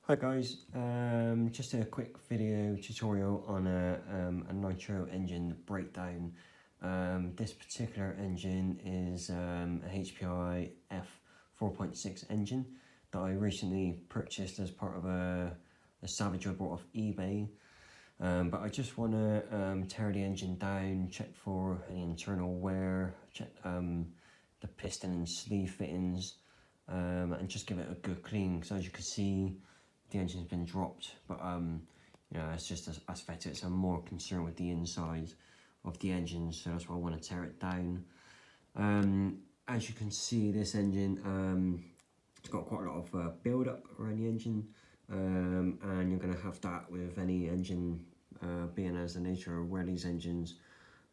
Hi guys, just a quick video tutorial on a Nitro engine breakdown. This particular engine is a HPI F4.6 engine that I recently purchased as part of a salvage I bought off eBay. But I just want to tear the engine down, check for any internal wear, check the piston and sleeve fittings, and just give it a good clean. So as you can see, the engine's been dropped, but you know, it's just aspect of it. So I'm more concerned with the inside of the engine, so that's why I want to tear it down. As you can see, this engine it's got quite a lot of build up around the engine, and you're going to have that with any engine being as the nature of where these engines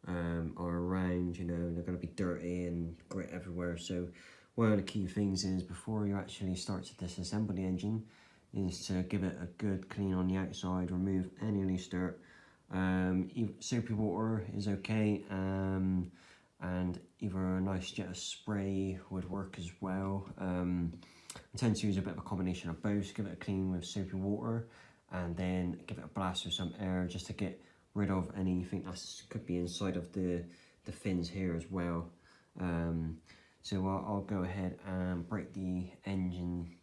are around. You know, they're going to be dirty and grit everywhere. So one of the key things is, before you actually start to disassemble the engine, is to give it a good clean on the outside, remove any loose dirt. Soapy water is okay, and either a nice jet of spray would work as well. I tend to use a bit of a combination of both. Give it a clean with soapy water, and then give it a blast with some air just to get rid of anything that could be inside of the fins here as well. So I'll go ahead and break the engine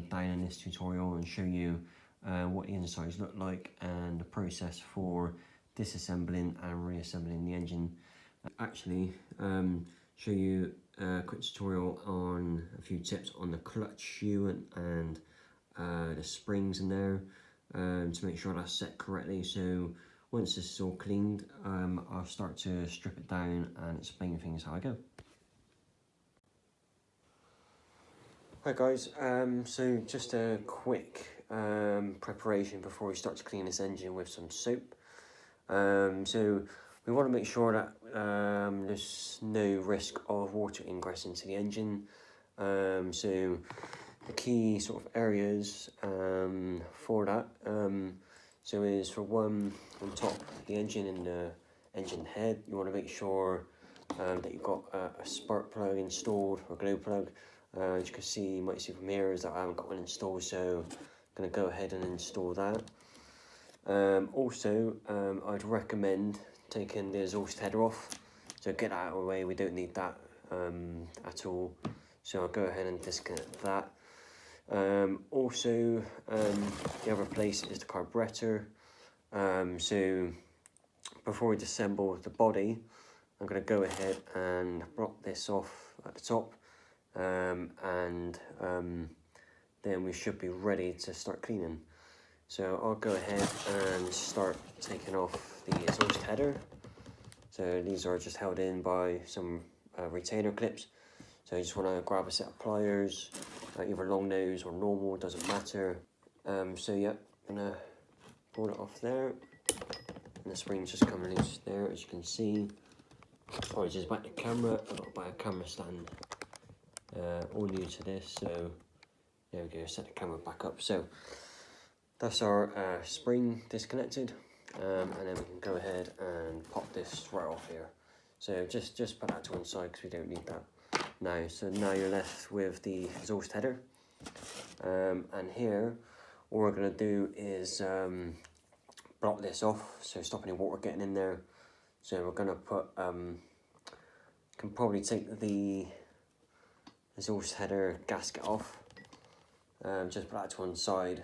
down in this tutorial and show you what the insides look like and the process for disassembling and reassembling the engine. Actually, show you a quick tutorial on a few tips on the clutch shoe and the springs in there, to make sure that's set correctly. So once this is all cleaned, I'll start to strip it down and explain things how I go. Hi guys, so just a quick preparation before we start to clean this engine with some soap. So we want to make sure that there's no risk of water ingress into the engine. So the key sort of areas for that, so is, for one, on top of the engine and the engine head, you want to make sure that you've got a spark plug installed, or glow plug. As you can see, you might see from here, is that I haven't got one installed, so I'm going to go ahead and install that. Also, I'd recommend taking the exhaust header off, so get that out of the way. We don't need that at all, so I'll go ahead and disconnect that. Also, the other place is the carburetor. So before we disassemble the body, I'm going to go ahead and block this off at the top. Then we should be ready to start cleaning. So I'll go ahead and start taking off the exhaust header. So these are just held in by some retainer clips. So you just want to grab a set of pliers, either long nose or normal, doesn't matter. So yeah, I'm gonna pull it off there, and the spring's just coming loose there, as you can see. Apologies about the camera, I've got to buy a camera stand. All new to this, so there we go, set the camera back up. So that's our spring disconnected, and then we can go ahead and pop this right off here. So just put that to one side because we don't need that now. So now you're left with the exhaust header, and here all we're going to do is block this off, so stop any water getting in there. So we're going to put, can probably take the exhaust header gasket off, just put that to one side,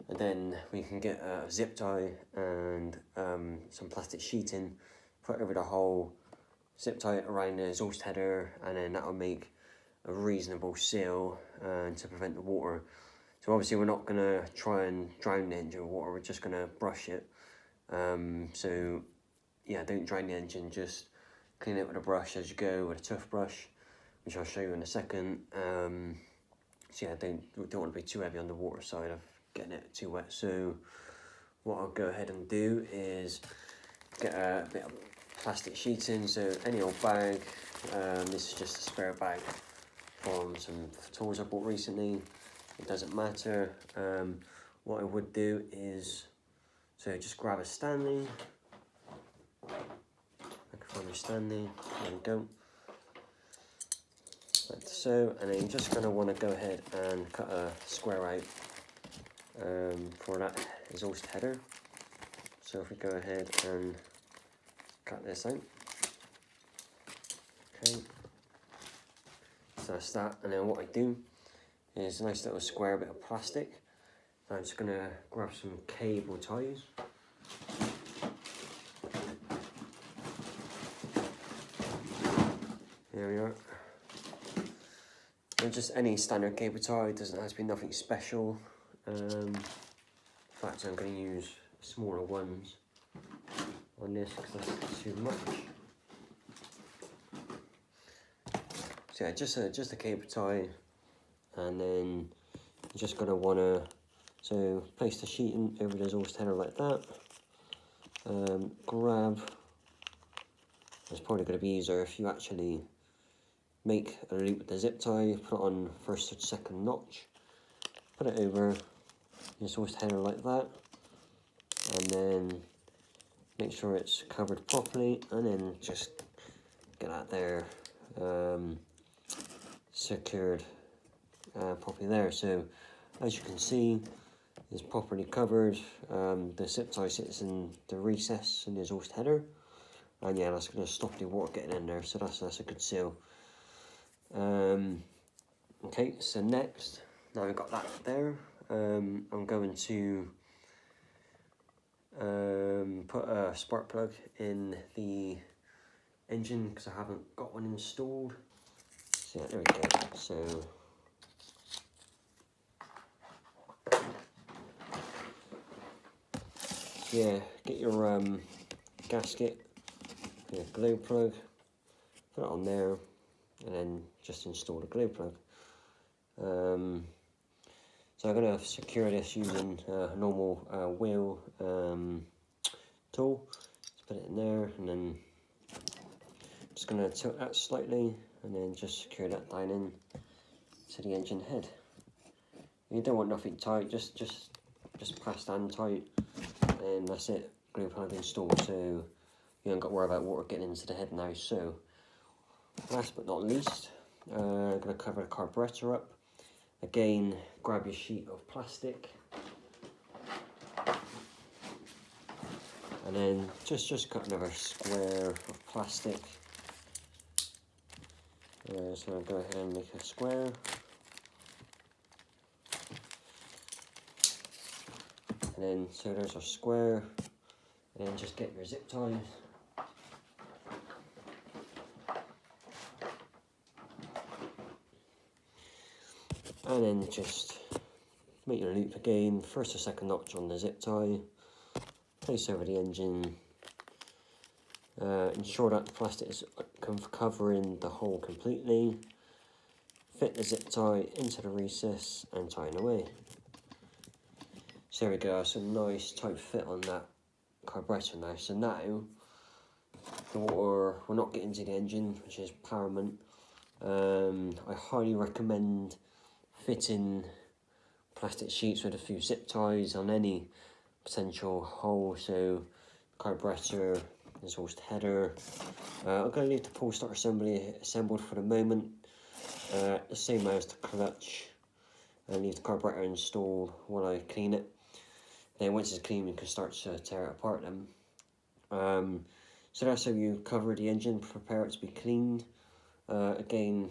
and then we can get a zip tie and some plastic sheeting, put over the hole, zip tie it around the exhaust header, and then that will make a reasonable seal to prevent the water. So obviously we're not going to try and drown the engine with water, we're just going to brush it. So yeah, don't drown the engine, just clean it with a brush as you go, with a toothbrush, which I'll show you in a second. So yeah, don't want to be too heavy on the water side of getting it too wet. So what I'll go ahead and do is get a bit of plastic sheeting, so any old bag. This is just a spare bag from some tools I bought recently. It doesn't matter. What I would do is, so just grab a Stanley. I can find a Stanley, there we go. Like so, and then you're just going to want to go ahead and cut a square out for that exhaust header. So if we go ahead and cut this out, okay, so that's that. And then what I do is a nice little square bit of plastic. I'm just going to grab some cable ties. There we are. And just any standard cable tie, it doesn't have to be nothing special. In fact, I'm going to use smaller ones on this because that's too much. So yeah, just a cable tie, and then you're just going to want to place the sheeting over the exhaust header like that. Grab. It's probably going to be easier if you actually make a loop with the zip tie, put it on first or second notch, put it over the exhaust header like that, and then make sure it's covered properly, and then just get that there secured properly there. So as you can see, it's properly covered. The zip tie sits in the recess in the exhaust header, and yeah, that's going to stop the water getting in there, so that's a good seal. Okay, so next, now we've got that there, I'm going to put a spark plug in the engine because I haven't got one installed. So yeah, there we go. So yeah, get your gasket, your glow plug, put it on there, and then just install the glow plug. So I'm going to secure this using a normal wheel tool. Just put it in there, and then just going to tilt that slightly, and then just secure that down in to the engine head. You don't want nothing tight, just press down tight, and that's it. Glue plug installed, so you don't got to worry about water getting into the head now. So last but not least, I'm going to cover the carburetor up. Again, grab your sheet of plastic, and then just cut another square of plastic. So I'll go ahead and make a square. And then, so there's our square, and then just get your zip ties. And then just make your loop again, first or second notch on the zip tie, place over the engine, ensure that the plastic is covering the hole completely, fit the zip tie into the recess and tighten away. So there we go, so nice tight fit on that carburetor now. So now the water will not get into the engine, which is paramount. I highly recommend fitting plastic sheets with a few zip ties on any potential hole, so carburetor, exhaust header. I'm going to leave the pull start assembly assembled for the moment, the same as the clutch, and leave the carburetor installed while I clean it. Then once it's clean, you can start to tear it apart then. So that's how you cover the engine, prepare it to be cleaned. Again,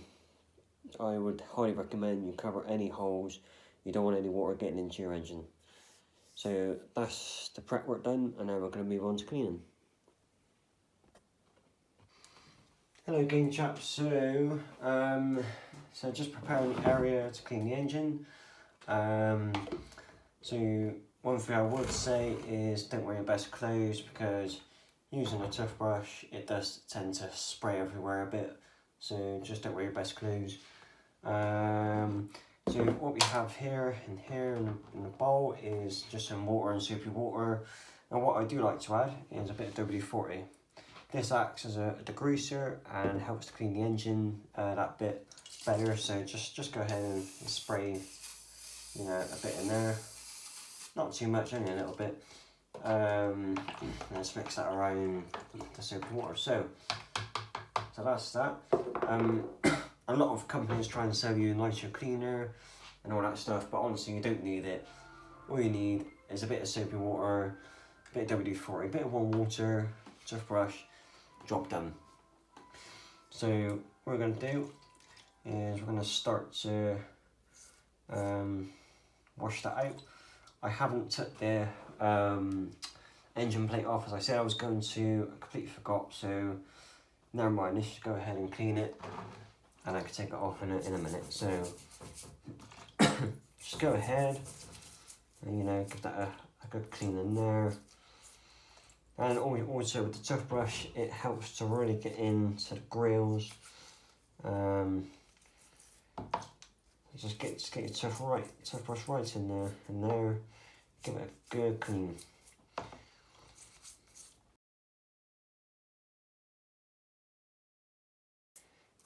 I would highly recommend you cover any holes. You don't want any water getting into your engine. So that's the prep work done, and now we're going to move on to cleaning. Hello again, chaps. So just preparing the area to clean the engine. So one thing I would say is don't wear your best clothes, because using a toothbrush, it does tend to spray everywhere a bit. So just don't wear your best clothes. So what we have here in the bowl is just some water and soapy water. And what I do like to add is a bit of WD-40. This acts as a degreaser and helps to clean the engine that bit better. So just go ahead and spray, a bit in there. Not too much, only a little bit. And just mix that around the soapy water. So that's that. A lot of companies try and sell you a nicer cleaner and all that stuff, but honestly you don't need it. all you need is a bit of soapy water, a bit of WD-40, a bit of warm water, toothbrush, job done. So what we're going to do is we're going to start to wash that out. I haven't took the engine plate off as I said I was going to. I completely forgot, so never mind, let's just go ahead and clean it and I can take it off in a minute. So just go ahead and, you know, give that a good clean in there. And also with the toothbrush, it helps to really get into the grills. Just get your toothbrush right in there, give it a good clean.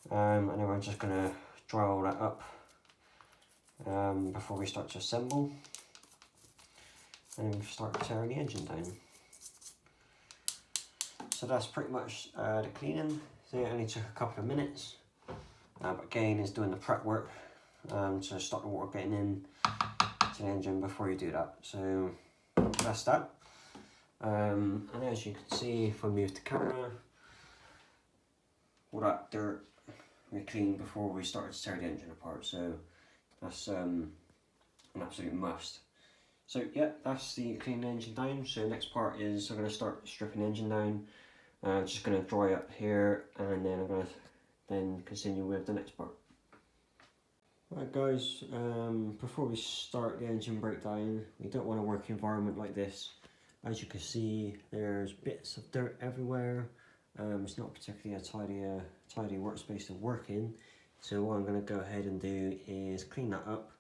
And then we're just going to dry all that up before we start to assemble and start tearing the engine down. So that's pretty much the cleaning. So it only took a couple of minutes, but again is doing the prep work to stop the water getting in to the engine before you do that. So that's that. And as you can see, if I move the camera, all that dirt we cleaned before we started to tear the engine apart. So that's an absolute must. So yeah, that's the clean engine down. So next part is I'm going to start stripping the engine down. Just going to dry up here, and then I'm going to then continue with the next part. Right guys, before we start the engine breakdown, we don't want a work environment like this. As you can see, there's bits of dirt everywhere. It's not particularly a tidy workspace to work in. So what I'm going to go ahead and do is clean that up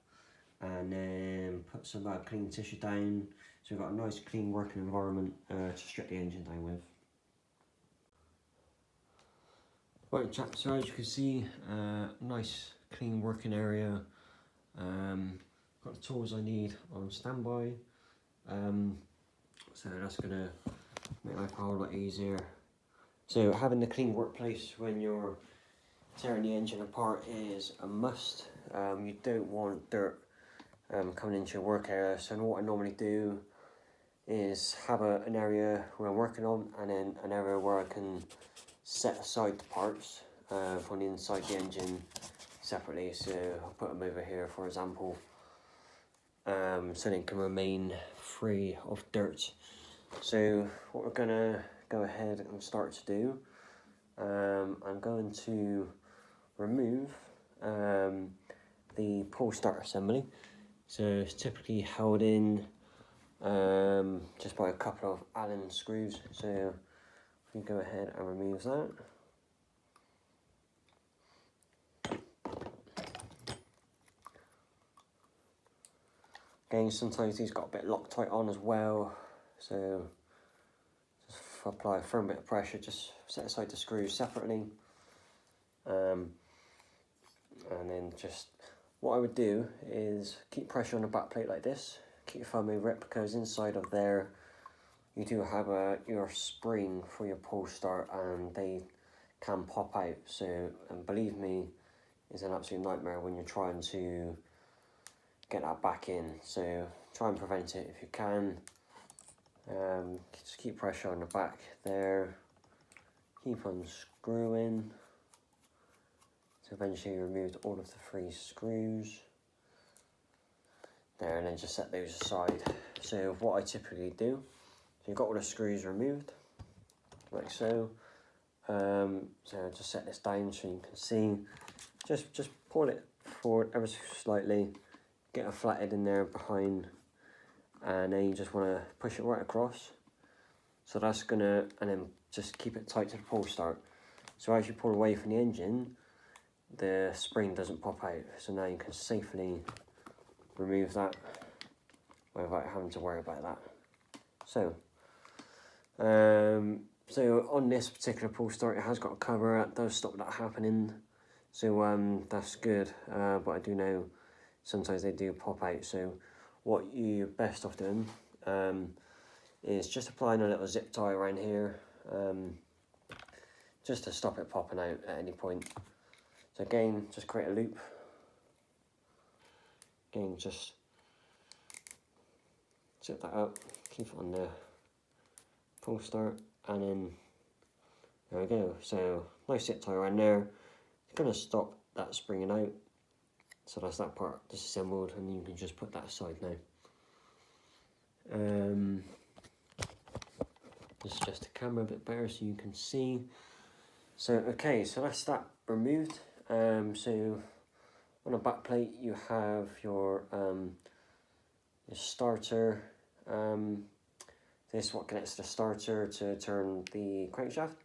and then put some clean tissue down, so we've got a nice clean working environment to strip the engine down with. Right chaps, so as you can see, nice clean working area. Got the tools I need on standby, so that's going to make life a whole lot easier. So having the clean workplace when you're tearing the engine apart is a must. You don't want dirt coming into your work area. So what I normally do is have an area where I'm working on, and then an area where I can set aside the parts from the inside the engine separately. So I'll put them over here, for example, so they can remain free of dirt. So what we're gonna go ahead and start to do, I'm going to remove the pull start assembly. So it's typically held in just by a couple of Allen screws. So if we go ahead and remove that. Again, sometimes these got a bit Loctite on as well, so just apply a firm bit of pressure, just set aside the screws separately, and then just what I would do is keep pressure on the back plate like this, keep your thumb over it, because inside of there you do have your spring for your pull start, and they can pop out. So, and believe me, it's an absolute nightmare when you're trying to get that back in. So try and prevent it if you can. Just keep pressure on the back there, keep unscrewing. So eventually you removed all of the 3 screws there, and then just set those aside. So what I typically do, so you've got all the screws removed like so. So just set this down so you can see, just pull it forward ever so slightly, get a flathead in there behind, and then you just want to push it right across. So that's gonna, and then just keep it tight to the pull start. So as you pull away from the engine, the spring doesn't pop out. So now you can safely remove that without having to worry about that. So, so on this particular pull start, it has got a cover that does stop that happening. So that's good, but I do know sometimes they do pop out. So what you're best off doing is just applying a little zip tie around here, just to stop it popping out at any point. So again, just create a loop. Again, just set that up, keep it on the full start, and then there we go. So nice zip tie around there. It's going to stop that springing out. So that's that part disassembled, and you can just put that aside now. Just adjust the camera a bit better so you can see. So okay, so that's that removed. So on the back plate you have your starter. This is what connects the starter to turn the crankshaft.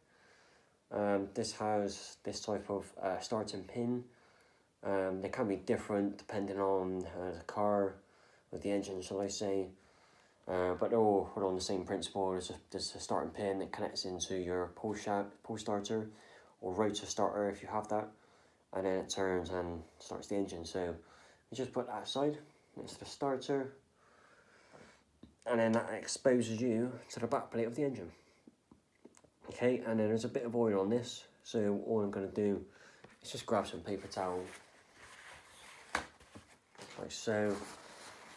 This has this type of starting pin. They can be different depending on the car or the engine, shall I say. But they're all on the same principle. There's a starting pin that connects into your pull starter or rotor starter if you have that, and then it turns and starts the engine. So you just put that aside next to the starter, and then that exposes you to the back plate of the engine. Okay, and then there's a bit of oil on this, so all I'm going to do is just grab some paper towel, like so,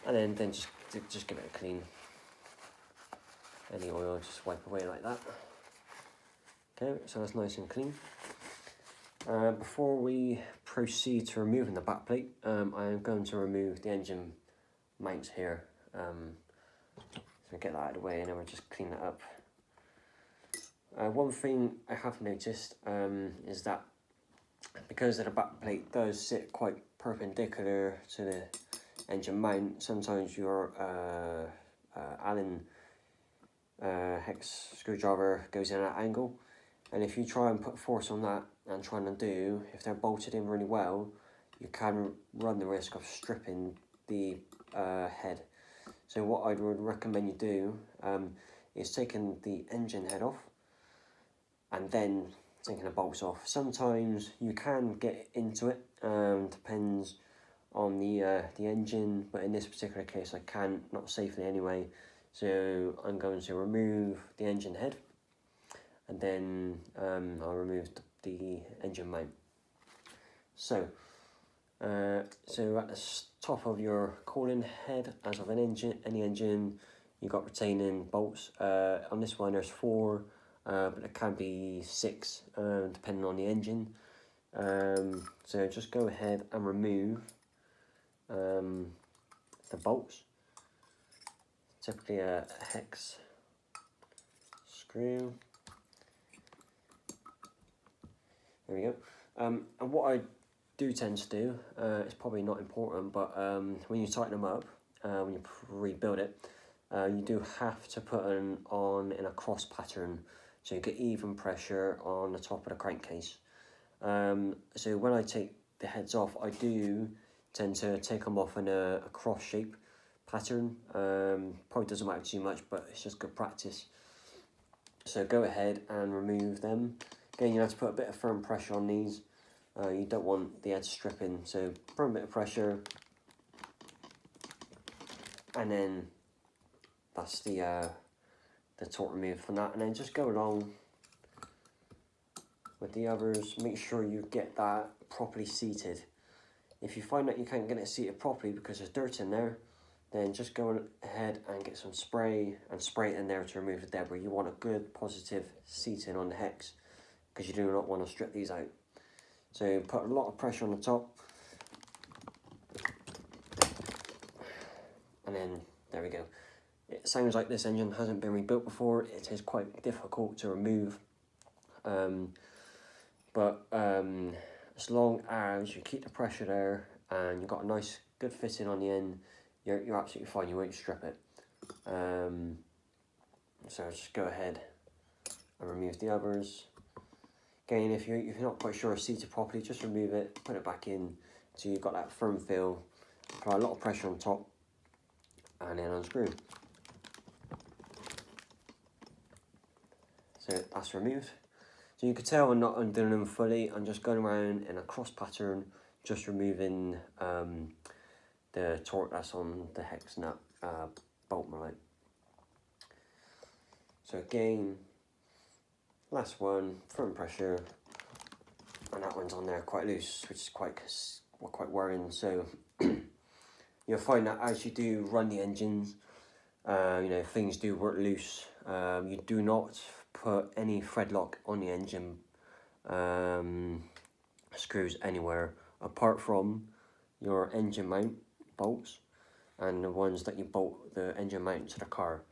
and then just give it a clean. Any oil, just wipe away like that. Okay, so that's nice and clean. Before we proceed to removing the back plate, I am going to remove the engine mounts here. So get that out of the way, and then we'll just clean that up. One thing I have noticed is that because the back plate does sit quite perpendicular to the engine mount, sometimes your Allen hex screwdriver goes in at an angle, and if you try and put force on that and try and undo, if they're bolted in really well, you can run the risk of stripping the head. So what I would recommend you do is taking the engine head off and then taking the bolts off. Sometimes you can get into it, depends on the engine, but in this particular case I can't, not safely anyway. So I'm going to remove the engine head, and then I'll remove the engine mount. So at the top of your cooling head, as of any engine, you've got retaining bolts. On this one there's 4, but it can be 6 depending on the engine. So just go ahead and remove the bolts. Typically a hex screw. There we go. And what I do tend to do, it's probably not important, but when you tighten them up, when you rebuild it, you do have to put them on in a cross pattern, so you get even pressure on the top of the crankcase. So when I take the heads off, I do tend to take them off in a cross shape pattern. Probably doesn't matter too much, but it's just good practice. So go ahead and remove them. Again, you have to put a bit of firm pressure on these. You don't want the edge stripping, so put a bit of pressure, and then that's the torque removed from that. And then just go along with the others. Make sure you get that properly seated. If you find that you can't get it seated properly because there's dirt in there, then just go ahead and get some spray and spray it in there to remove the debris. You want a good positive seating on the hex, because you do not want to strip these out. So put a lot of pressure on the top, and then there we go. It sounds like this engine hasn't been rebuilt before. It is quite difficult to remove, but as long as you keep the pressure there and you've got a nice good fitting on the end, you're absolutely fine. You won't strip it. So just go ahead and remove the others. Again, if you're not quite sure it's seated properly, just remove it, put it back in so you've got that firm feel. Apply a lot of pressure on top, and then unscrew. So that's removed. So you can tell I'm not undoing them fully. I'm just going around in a cross pattern, just removing the torque that's on the hex nut bolt mount. So again, last one, firm pressure, and that one's on there quite loose, which is quite worrying. So you'll find that as you do run the engines, you know, things do work loose. You do not put any thread lock on the engine screws anywhere apart from your engine mount bolts and the ones that you bolt the engine mount to the car.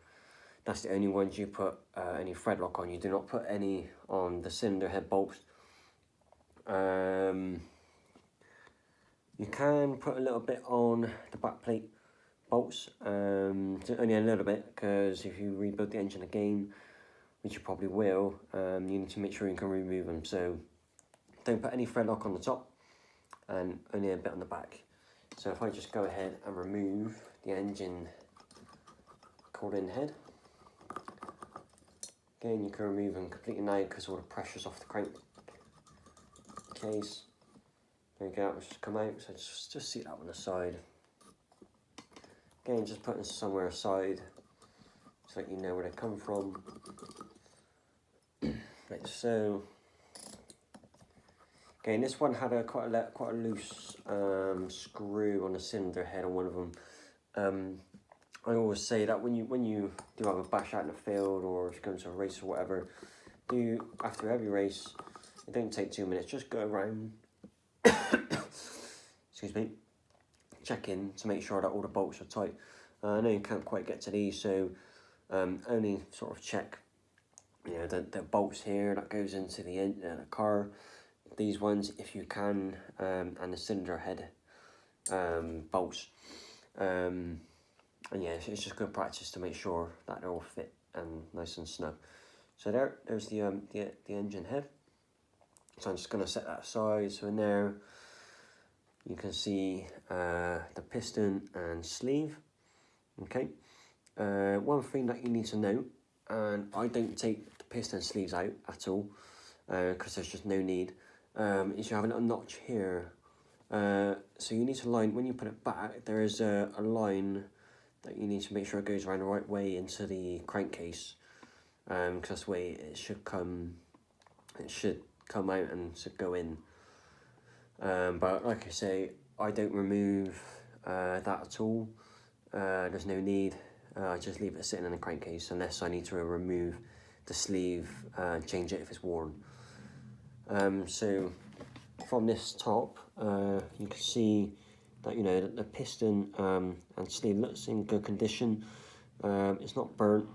That's the only ones you put any thread lock on. You do not put any on the cylinder head bolts. You can put a little bit on the back plate bolts, only a little bit, because if you rebuild the engine again, which you probably will, you need to make sure you can remove them. So don't put any thread lock on the top and only a bit on the back. So if I just go ahead and remove the engine cooling head, again you can remove them completely now because all the pressure's off the crank case. There you go, it's just come out, so just seat that on the side. Again, just putting somewhere aside so that you know where they come from. Like so. Again, this one had quite a loose screw on the cylinder head on one of them. I always say that when you do have a bash out in the field, or if you're going to a race or whatever, after every race, it don't take 2 minutes, just go around, excuse me, check in to make sure that all the bolts are tight. I know you can't quite get to these, so only sort of check, you know, the bolts here that goes into the car, these ones if you can, and the cylinder head bolts. And yeah, it's just good practice to make sure that they're all fit and nice and snug. So there's the engine head. So I'm just going to set that aside. So in there, you can see the piston and sleeve. Okay. One thing that you need to note, and I don't take the piston sleeves out at all, because there's just no need, is you have a little notch here. So you need to line, when you put it back, there is a line that you need to make sure it goes around the right way into the crankcase, because that's the way it should come out and should go in. But like I say, I don't remove that at all. There's no need. I just leave it sitting in the crankcase unless I need to remove the sleeve and change it if it's worn. So from this top, you can see that, you know, the piston and sleeve looks in good condition. It's not burnt.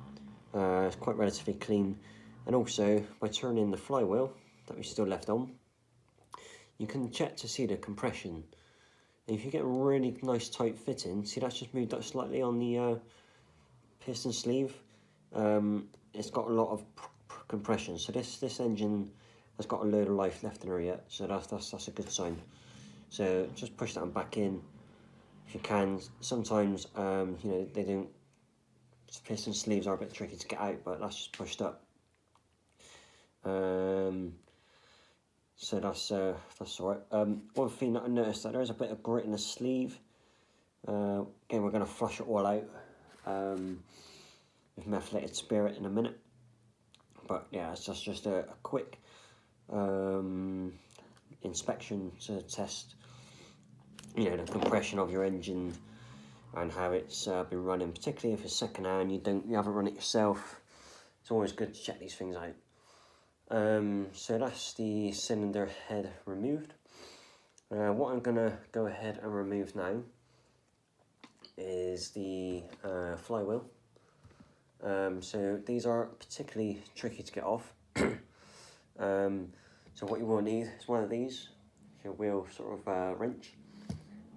It's quite relatively clean. And also, by turning the flywheel that we still left on, you can check to see the compression. And if you get a really nice tight fitting, see that's just moved up slightly on the piston sleeve. It's got a lot of compression. So this engine has got a load of life left in her yet. So that's a good sign. So just push that back in if you can. Sometimes you know, they don't. Piston sleeves are a bit tricky to get out, but that's just pushed up. So that's all right. One thing that I noticed, that there is a bit of grit in the sleeve. Again, we're going to flush it all out with methylated spirit in a minute. But yeah, it's just a quick inspection to test, you know, the compression of your engine and how it's been running. Particularly if it's second hand, you haven't run it yourself. It's always good to check these things out. So that's the cylinder head removed. What I'm gonna go ahead and remove now is the flywheel. So these are particularly tricky to get off. So what you will need is one of these, your wheel sort of wrench,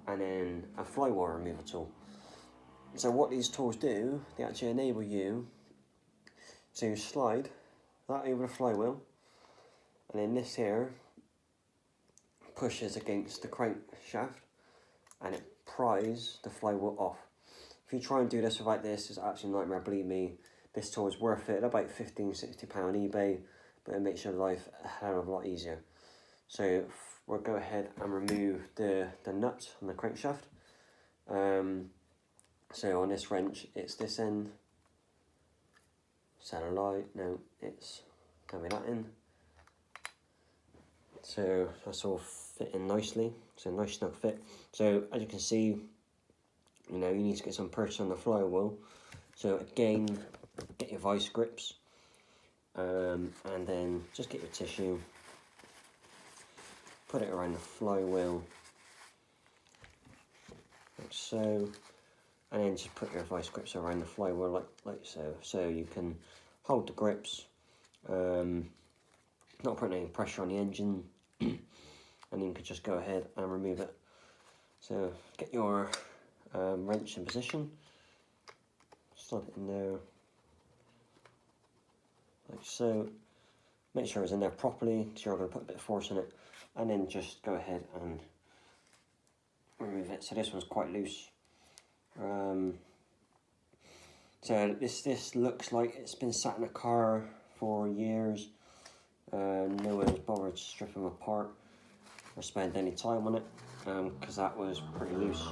and then a flywheel removal tool. So what these tools do, they actually enable you to slide that over the flywheel, and then this here pushes against the crankshaft and it pries the flywheel off. If you try and do this without this, it's absolutely a nightmare, believe me. This tool is worth it, about £15–60 on eBay, but it makes your life a hell of a lot easier. So we'll go ahead and remove the nut on the crankshaft. So on this wrench, it's this end. Satellite, no, it's coming that in. So that's all fitting nicely. It's a nice snug fit. So as you can see, you know, you need to get some pressure on the flywheel So again, get your vice grips, and then just get your tissue, put it around the flywheel, like so, and then just put your vice grips around the flywheel like so, so you can hold the grips, not putting any pressure on the engine, and then you can just go ahead and remove it. So get your wrench in position, slide it in there, like so. Make sure it's in there properly, because you're going to put a bit of force in it, and then just go ahead and remove it. So this one's quite loose. So this looks like it's been sat in a car for years. No one's bothered to strip them apart or spend any time on it, because that was pretty loose.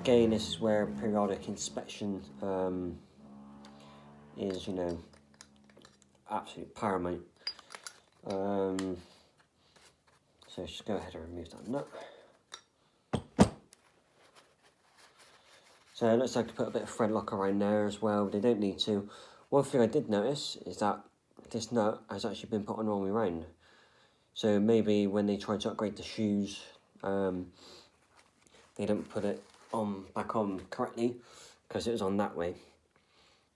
Again, this is where periodic inspection is, you know, absolute paramount. So just go ahead and remove that nut. So it looks like I put a bit of thread lock around there as well. They don't need to. One thing I did notice is that this nut has actually been put on the wrong way round. So maybe when they try to upgrade the shoes, they don't put it back on correctly, because it was on that way.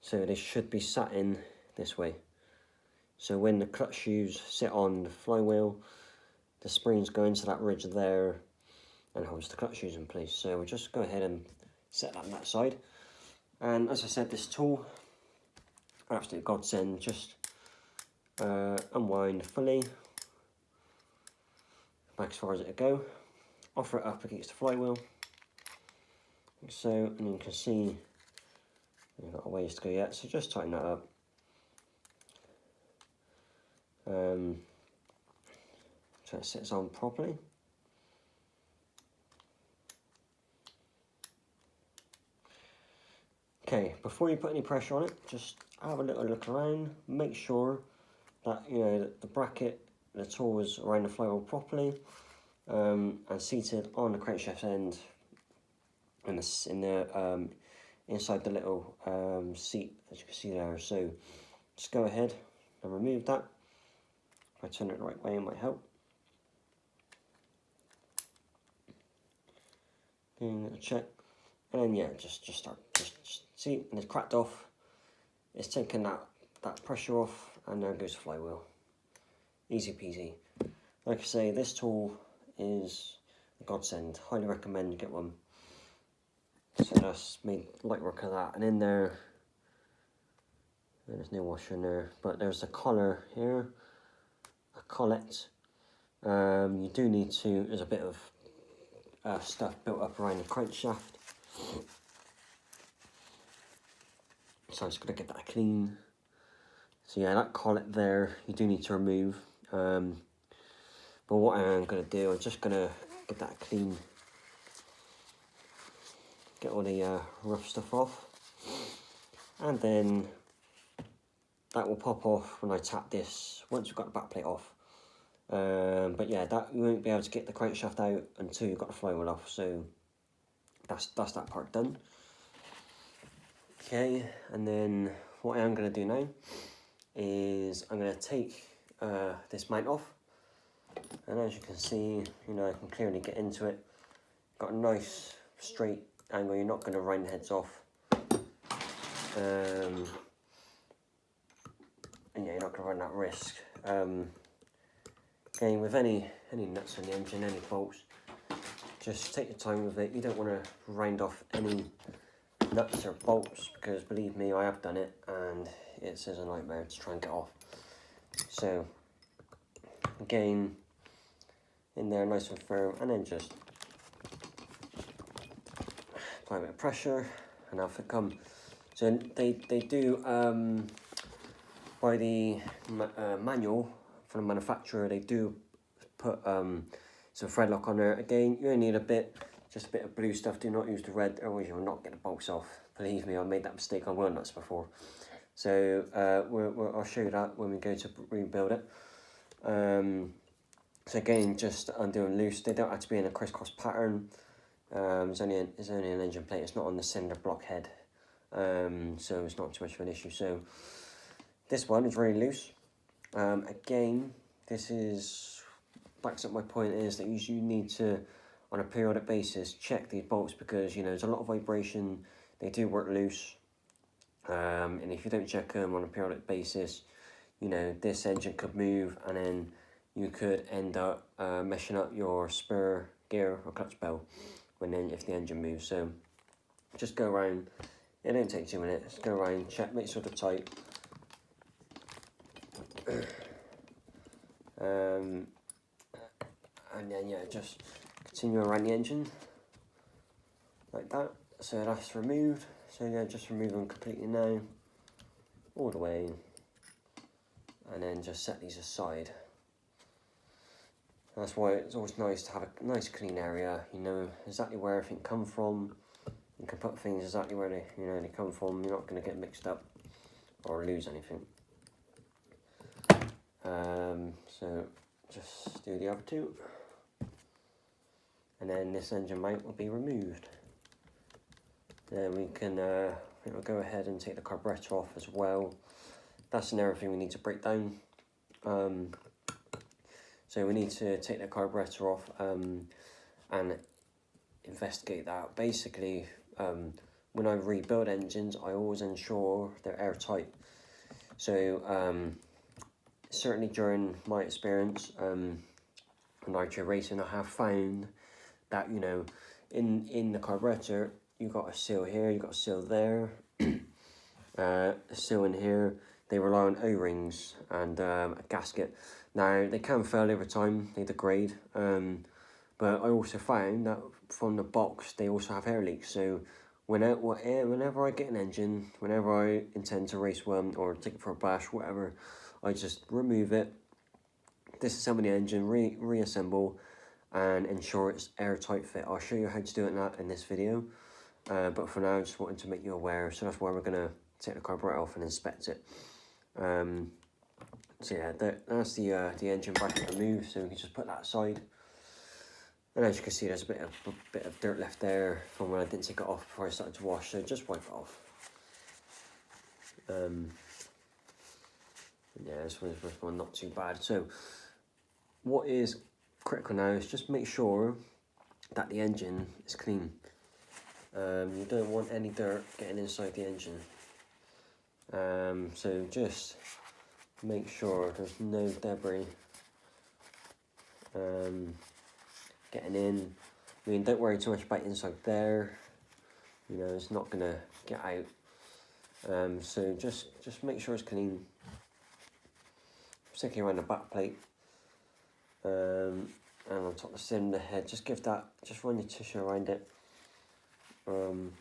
So they should be sat in this way. So when the clutch shoes sit on the flywheel, the springs go into that ridge there and holds the clutch shoes in place. So we'll just go ahead and set that on that side. And as I said, this tool, absolute godsend. Just unwind fully, back as far as it'll go, offer it up against the flywheel, like so, and you can see you've got a ways to go yet, so just tighten that up. So it sits on properly. Okay, before you put any pressure on it, just have a little look around, make sure that, you know, that the bracket, the tool is around the flywheel properly, and seated on the crankshaft end, inside the little seat, as you can see there. So just go ahead and remove that. If I turn it the right way, it might help. Doing a little check, and then yeah, just see, and it's cracked off. It's taken that pressure off, and there goes the flywheel. Easy peasy. Like I say, this tool is a godsend. Highly recommend you get one. So that's made light work of that, and in there, there's no washer in there, but there's a collar here, a collet. You do need to, there's a bit of stuff built up around the crankshaft, so I'm just going to get that clean. So yeah, that collet there, you do need to remove, but what I am going to do, I'm just going to get that clean, get all the rough stuff off, and then that will pop off when I tap this, once we've got the back plate off. But yeah, that you won't be able to get the crankshaft out until you've got the flywheel off, so that's that part done. Okay, and then what I am going to do now is I'm going to take this mount off, and as you can see, you know, I can clearly get into it. Got a nice straight angle, you're not going to round the heads off. And yeah, you're not going to run that risk. Again, with any nuts on the engine, any bolts, just take your time with it. You don't want to round off any nuts or bolts, because believe me, I have done it and it's a nightmare to try and get off. So again, in there nice and firm, and then just apply a bit of pressure and off it come. So they do, by the manual from the manufacturer, they do put some thread lock on there. Again, you only need just a bit of blue stuff. Do not use the red, otherwise you'll not get the bolts off. Believe me, I made that mistake on wheel nuts before. So I'll show you that when we go to rebuild it. So again, just undoing loose. They don't have to be in a crisscross pattern. It's only an engine plate. It's not on the cylinder block head. so it's not too much of an issue. So this one is really loose. Again, this is backs up my point is that you need to, on a periodic basis, check these bolts because, you know, there's a lot of vibration. They do work loose, and if you don't check them on a periodic basis, you know, this engine could move, and then you could end up meshing up your spur gear or clutch bell if the engine moves. So just go around. It don't take 2 minutes. Go around, check, make sure they're tight. And then yeah, just continue around the engine like that. So that's removed. So yeah, just remove them completely now, all the way, and then just set these aside. That's why it's always nice to have a nice clean area. You know exactly where everything come from. You can put things exactly where they come from. You're not going to get mixed up or lose anything. So just do the other two, and then this engine mount will be removed. Then we can we'll go ahead and take the carburetor off as well. That's another thing we need to break down. So we need to take the carburetor off and investigate that. Basically, when I rebuild engines, I always ensure they're airtight. So certainly during my experience Nitro racing, I have found that, you know, in the carburetor, you got a seal here, you got a seal there, a seal in here. They rely on O-rings and a gasket. Now they can fail over time, they degrade, but I also found that from the box they also have air leaks. So whenever I get an engine, whenever I intend to race one or take it for a bash, whatever, I just remove it, disassemble the engine, reassemble, and ensure it's airtight fit. I'll show you how to do it in this video, but for now I just wanted to make you aware. So that's why we're going to take the carburetor off and inspect it. So yeah, that's the engine bracket removed, so we can just put that aside. And as you can see, there's a bit of dirt left there from when I didn't take it off before I started to wash, so just wipe it off. Yeah, this one not too bad. So what is critical now is just make sure that the engine is clean. You don't want any dirt getting inside the engine. So just make sure there's no debris getting in. I mean, don't worry too much about inside there. You know, it's not gonna get out. So just make sure it's clean, particularly around the back plate. And on top of the cylinder head, just run your tissue around it. And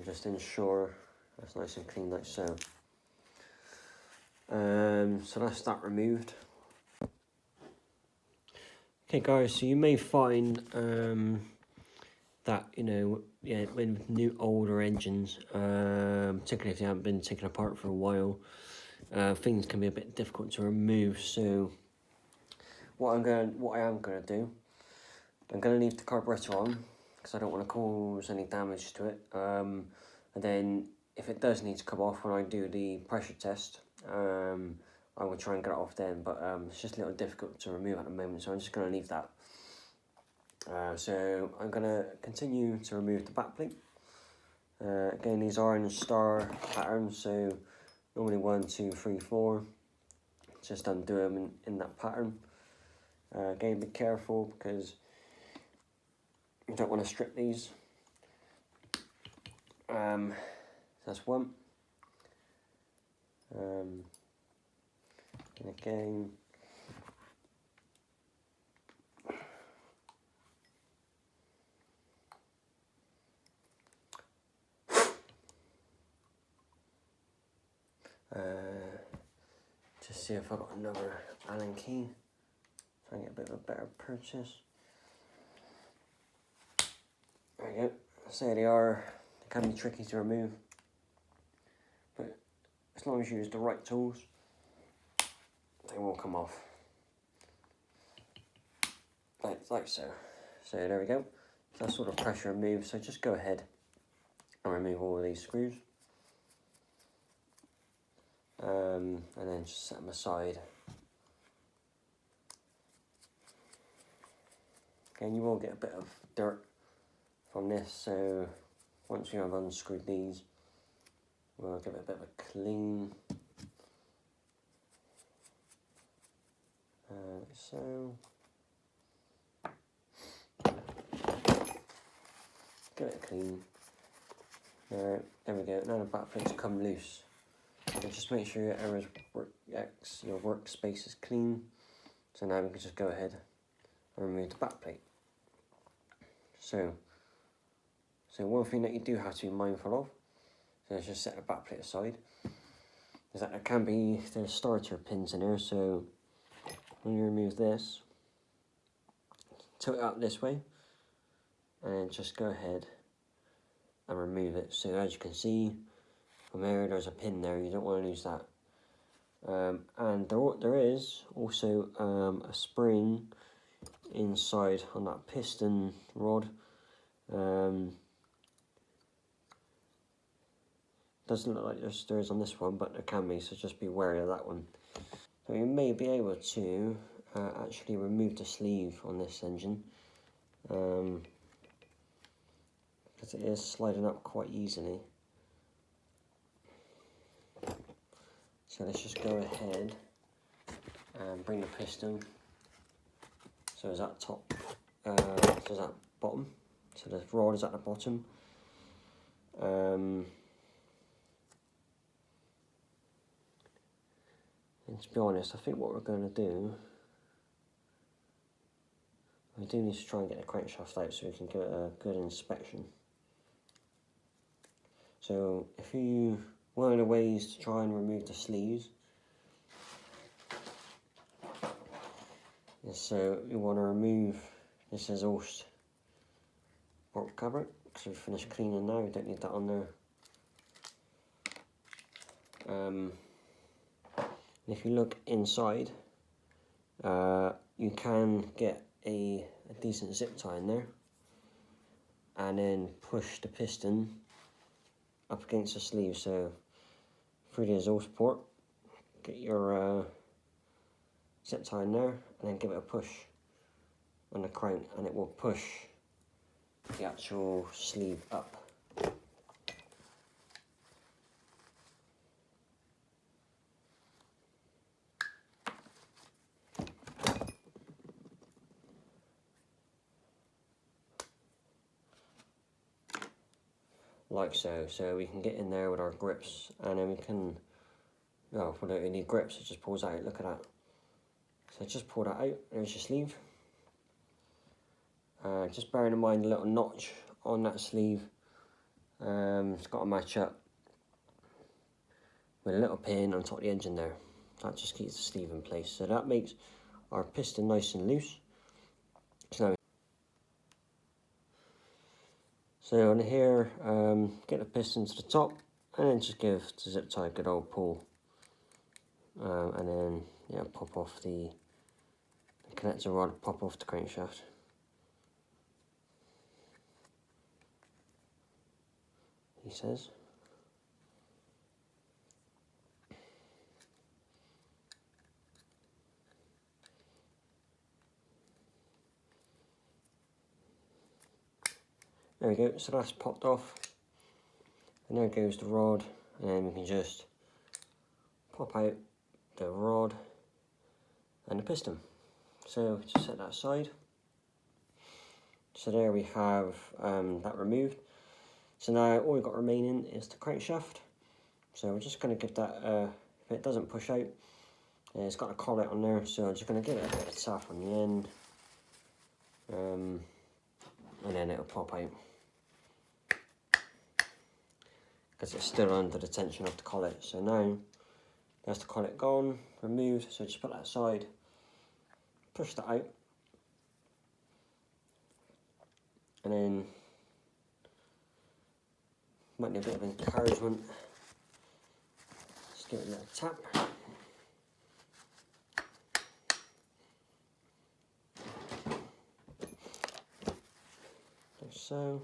just ensure that's nice and clean like so. So that's that removed. Okay guys, so you may find that, you know, yeah, when new older engines, particularly if they haven't been taken apart for a while, things can be a bit difficult to remove. So what I am gonna do, I'm gonna leave the carburetor on because I don't want to cause any damage to it. And then if it does need to come off when I do the pressure test, I will try and get it off then, but it's just a little difficult to remove at the moment, so I'm just going to leave that. So I'm going to continue to remove the back plate. Again, these are in a star pattern, so normally 1, 2, 3, 4. Just undo them in that pattern. Again, be careful because you don't want to strip these. That's one. And again, just see if I got another Allen key. Try and get a bit of a better purchase. There you go. So they are. They can be tricky to remove, but as long as you use the right tools, they will come off. Like so. So there we go. So that's sort of pressure removed. So just go ahead and remove all of these screws. And then just set them aside. Okay, and you will get a bit of dirt from this, so once you have unscrewed these, we'll give it a bit of a clean. Like so. Give it a clean. There we go. Now the back plates come loose. So just make sure your workspace is clean. So now we can just go ahead and remove the back plate. So one thing that you do have to be mindful of, so let's just set the back plate aside, is that there's starter pins in there, so when you remove this, tilt it up this way, and just go ahead and remove it. So as you can see, from there there's a pin there, you don't want to lose that. And there is also a spring inside on that piston rod. Doesn't look like there is on this one, but there can be, so just be wary of that one. So you may be able to actually remove the sleeve on this engine, because it is sliding up quite easily. So let's just go ahead and bring the piston. So is that top? So is that bottom? So the rod is at the bottom. And to be honest, I think what we're going to do, we do need to try and get the crankshaft out so we can give it a good inspection. So one of the ways to try and remove the sleeves is, so you want to remove this exhaust port cover, because we've finished cleaning now, we don't need that on there. And if you look inside, you can get a decent zip tie in there, and then push the piston up against the sleeve, so through the exhaust port, get your zip tie in there, and then give it a push on the crank, and it will push the actual sleeve up. Like so. So we can get in there with our grips, and then we can, oh, we don't need grips, it just pulls out, look at that. So just pull that out, there's your sleeve. Just bearing in mind a little notch on that sleeve, it's got to match up with a little pin on top of the engine there. That just keeps the sleeve in place. So that makes our piston nice and loose. So on here, get the piston to the top, and then just give the zip tie a good old pull, and then pop off the connector rod, pop off the crankshaft. He says. There we go, so that's popped off, and there goes the rod, and then we can just pop out the rod and the piston. So just set that aside. So there we have that removed. So now all we've got remaining is the crankshaft. So we're just going to give that, if it doesn't push out, it's got a collet on there, so I'm just going to give it a bit of tap on the end, and then it'll pop out, because it's still under the tension of the collet. So now there's the collet gone, removed, so just put that aside, push that out, and then might need a bit of encouragement, just give it a little tap. Like so.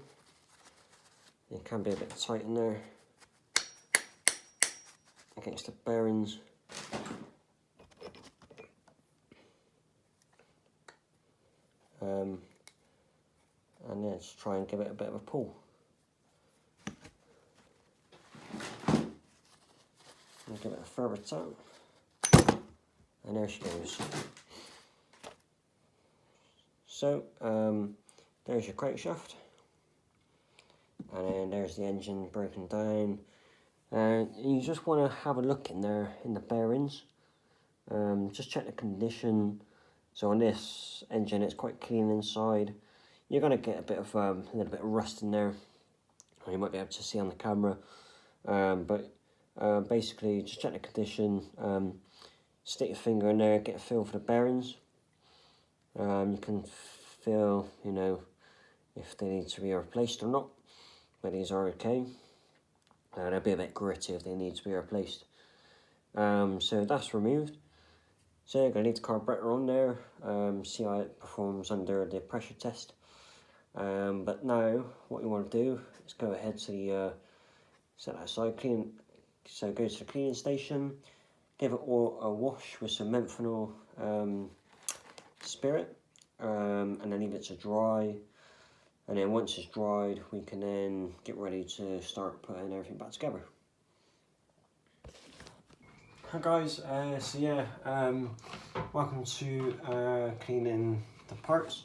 It can be a bit tight in there against the bearings. And then just try and give it a bit of a pull. And give it a further tap. And there she goes. So, there's your crankshaft. And then there's the engine broken down. And you just want to have a look in there in the bearings. Just check the condition. So on this engine, it's quite clean inside. You're going to get a bit of a little bit of rust in there. You might be able to see on the camera. But basically, just check the condition. Stick your finger in there, get a feel for the bearings. You can feel, you know, if they need to be replaced or not. But these are okay. They'll be a bit gritty if they need to be replaced. So that's removed. So you're going to leave the carburetor on there, see how it performs under the pressure test. But now what you want to do is go ahead to the set that aside, clean. So go to the cleaning station, give it all a wash with some menthanol spirit, and then leave it to dry. And then once it's dried, we can then get ready to start putting everything back together. Hi guys, so yeah, welcome to cleaning the parts.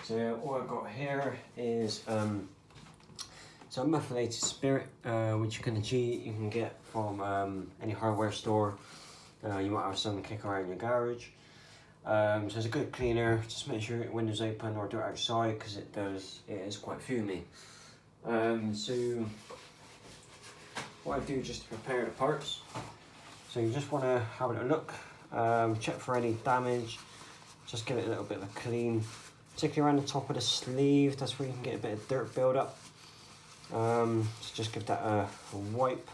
So all I've got here is so a methylated spirit, which you can get from any hardware store. You might have some kicking around in your garage. So it's a good cleaner. Just make sure your window's open or do it outside because it is quite fumy. So what I do just to prepare the parts. So you just want to have a little look, check for any damage. Just give it a little bit of a clean, particularly around the top of the sleeve. That's where you can get a bit of dirt build up. So just give that a wipe.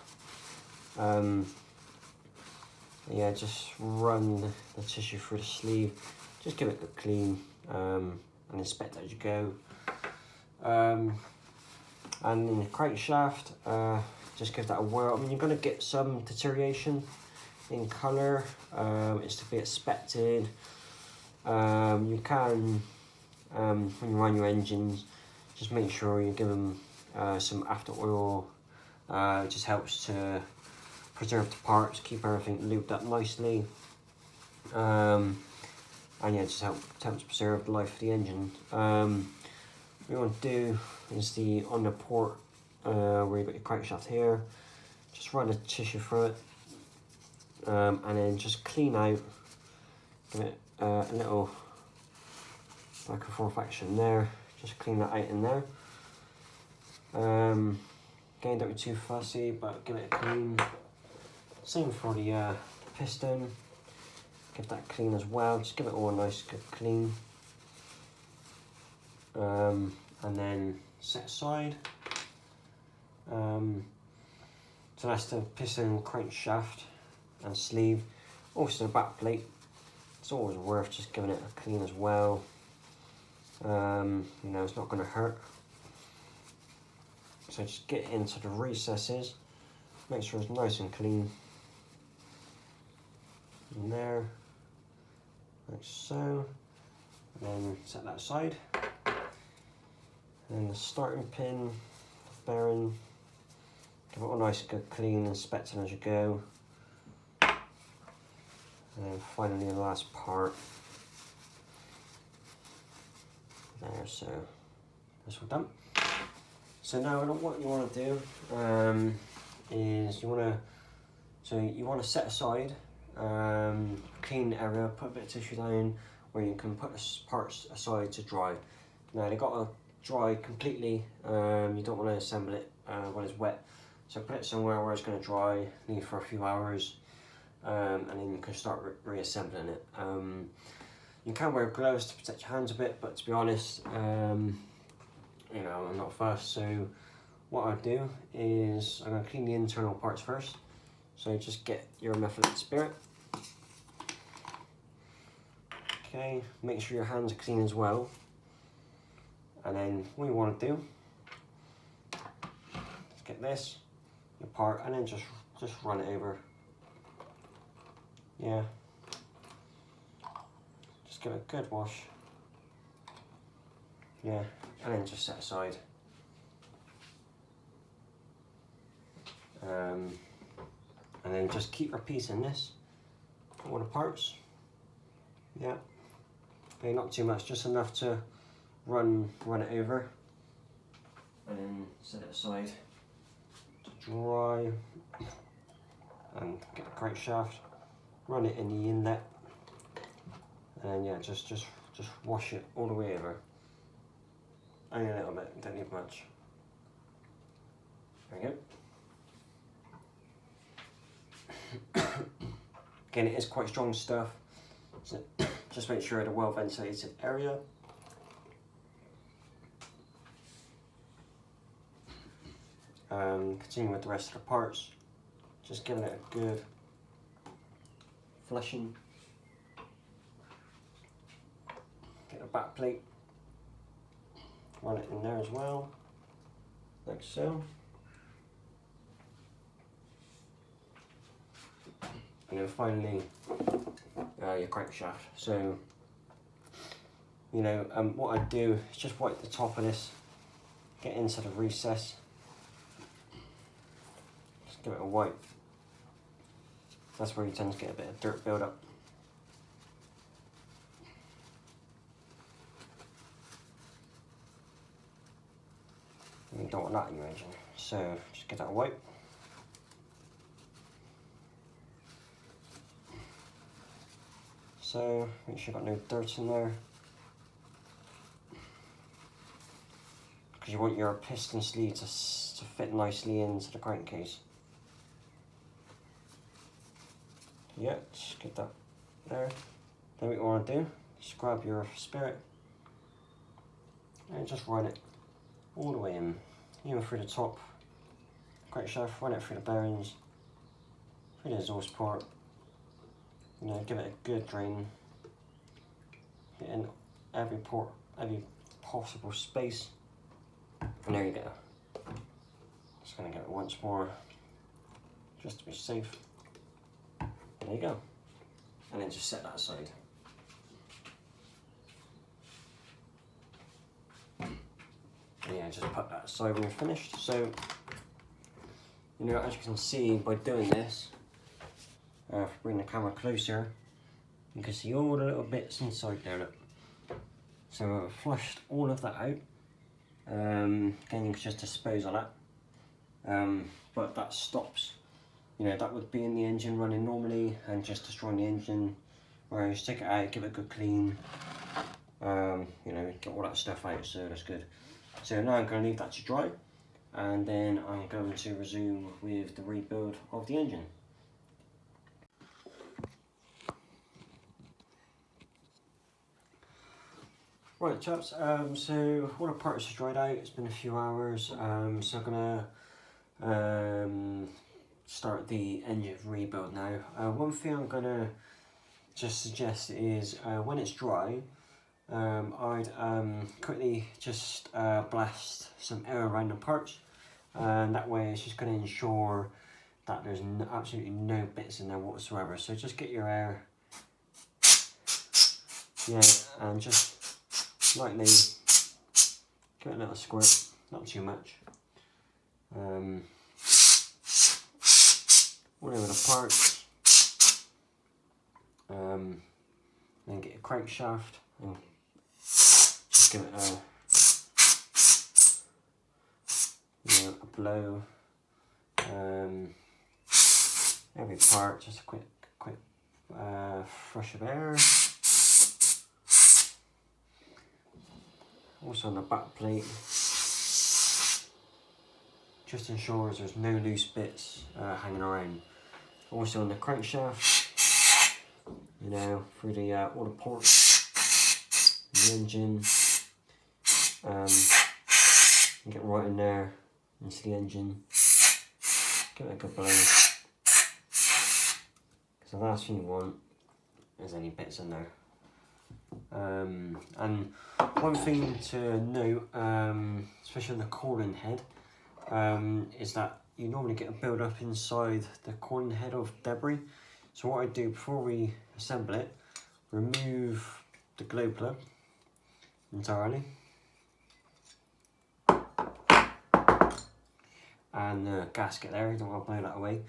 Yeah, just run the tissue through the sleeve. Just give it a clean and inspect as you go. And in the crankshaft, just give that a whirl. I mean, you're going to get some deterioration in colour. It's to be expected. You can, when you run your engines, just make sure you give them some after oil. It just helps to preserve the parts, keep everything lubed up nicely, and yeah, just helps preserve the life of the engine. What you want to do is on the port where you've got your crankshaft here, just run the tissue through it, and then just clean out, give it a little back and forth action there, just clean that out in there. Again, don't be too fussy, but give it a clean. Same for the piston, give that clean as well, just give it all a nice good clean. And then set aside. So that's the piston, crankshaft and sleeve. Also the back plate, it's always worth just giving it a clean as well. You know, it's not going to hurt. So just get into the recesses, make sure it's nice and clean. In there, like so, and then set that aside. And then the starting pin, the bearing, give it a nice good clean, inspecting as you go. And then finally the last part. There, so that's all done. So now what you want to do is you want to set aside. Clean the area, put a bit of tissue down where you can put the parts aside to dry. Now they've got to dry completely. You don't want to assemble it when it's wet. So put it somewhere where it's going to dry, leave for a few hours, and then you can start reassembling it. You can wear gloves to protect your hands a bit, but to be honest, you know, I'm not fussed. So what I do is I'm going to clean the internal parts first. So just get your methylated spirit. Okay, make sure your hands are clean as well. And then what you want to do take this apart and then just run it over. Yeah. Just give it a good wash. Yeah, and then just set aside. And then just keep repeating this for all the parts. Yeah, okay, not too much, just enough to run it over, and then set it aside to dry, and get the crankshaft, run it in the inlet, and yeah, just wash it all the way over. Only a little bit, don't need much. There we go. Again, it is quite strong stuff, so just make sure it's a well ventilated area. Continue with the rest of the parts, just giving it a good flushing. Get the back plate, run it in there as well, like so. And then finally, your crankshaft. So, you know, what I do is just wipe the top of this, get into the recess, just give it a wipe. That's where you tend to get a bit of dirt build up. You don't want that in your engine, so just give that a wipe. So make sure you've got no dirt in there, because you want your piston sleeve to fit nicely into the crankcase. Yeah, just get that there. Then what you want to do, just grab your spirit and just run it all the way in, even through the top crankshaft, run it through the bearings, through the exhaust port. You know, give it a good drain, get in every port, every possible space, and there you go. Just gonna get it once more, just to be safe. There you go, and then just set that aside. And yeah, just put that aside when you're finished. So, you know, as you can see by doing this, if I bring the camera closer, you can see all the little bits inside there, look. So I've flushed all of that out. Again, you can just dispose of that. But that stops, you know, that would be in the engine running normally and just destroying the engine. Whereas take it out, give it a good clean, you know, get all that stuff out, so that's good. So now I'm going to leave that to dry, and then I'm going to resume with the rebuild of the engine. Right chaps, so all the parts are dried out, it's been a few hours, so I'm gonna start the engine rebuild now. One thing I'm gonna just suggest is when it's dry, I'd quickly just blast some air around the parts, and that way it's just gonna ensure that there's absolutely no bits in there whatsoever. So just get your air, yeah, and just lightly give it a little squirt, not too much, all over the parts, then get your crankshaft and just give it a blow, every part, just a quick rush of air. Also on the back plate, just ensures there's no loose bits hanging around. Also on the crankshaft, you know, through the all the ports, the engine, and get right in there into the engine. Give it a good blow, because the last thing you want is any bits in there. And one thing to note, especially on the cooling head, is that you normally get a build up inside the coin head of debris. So what I do before we assemble it, remove the glow plug entirely and the gasket there, you don't want to blow that away.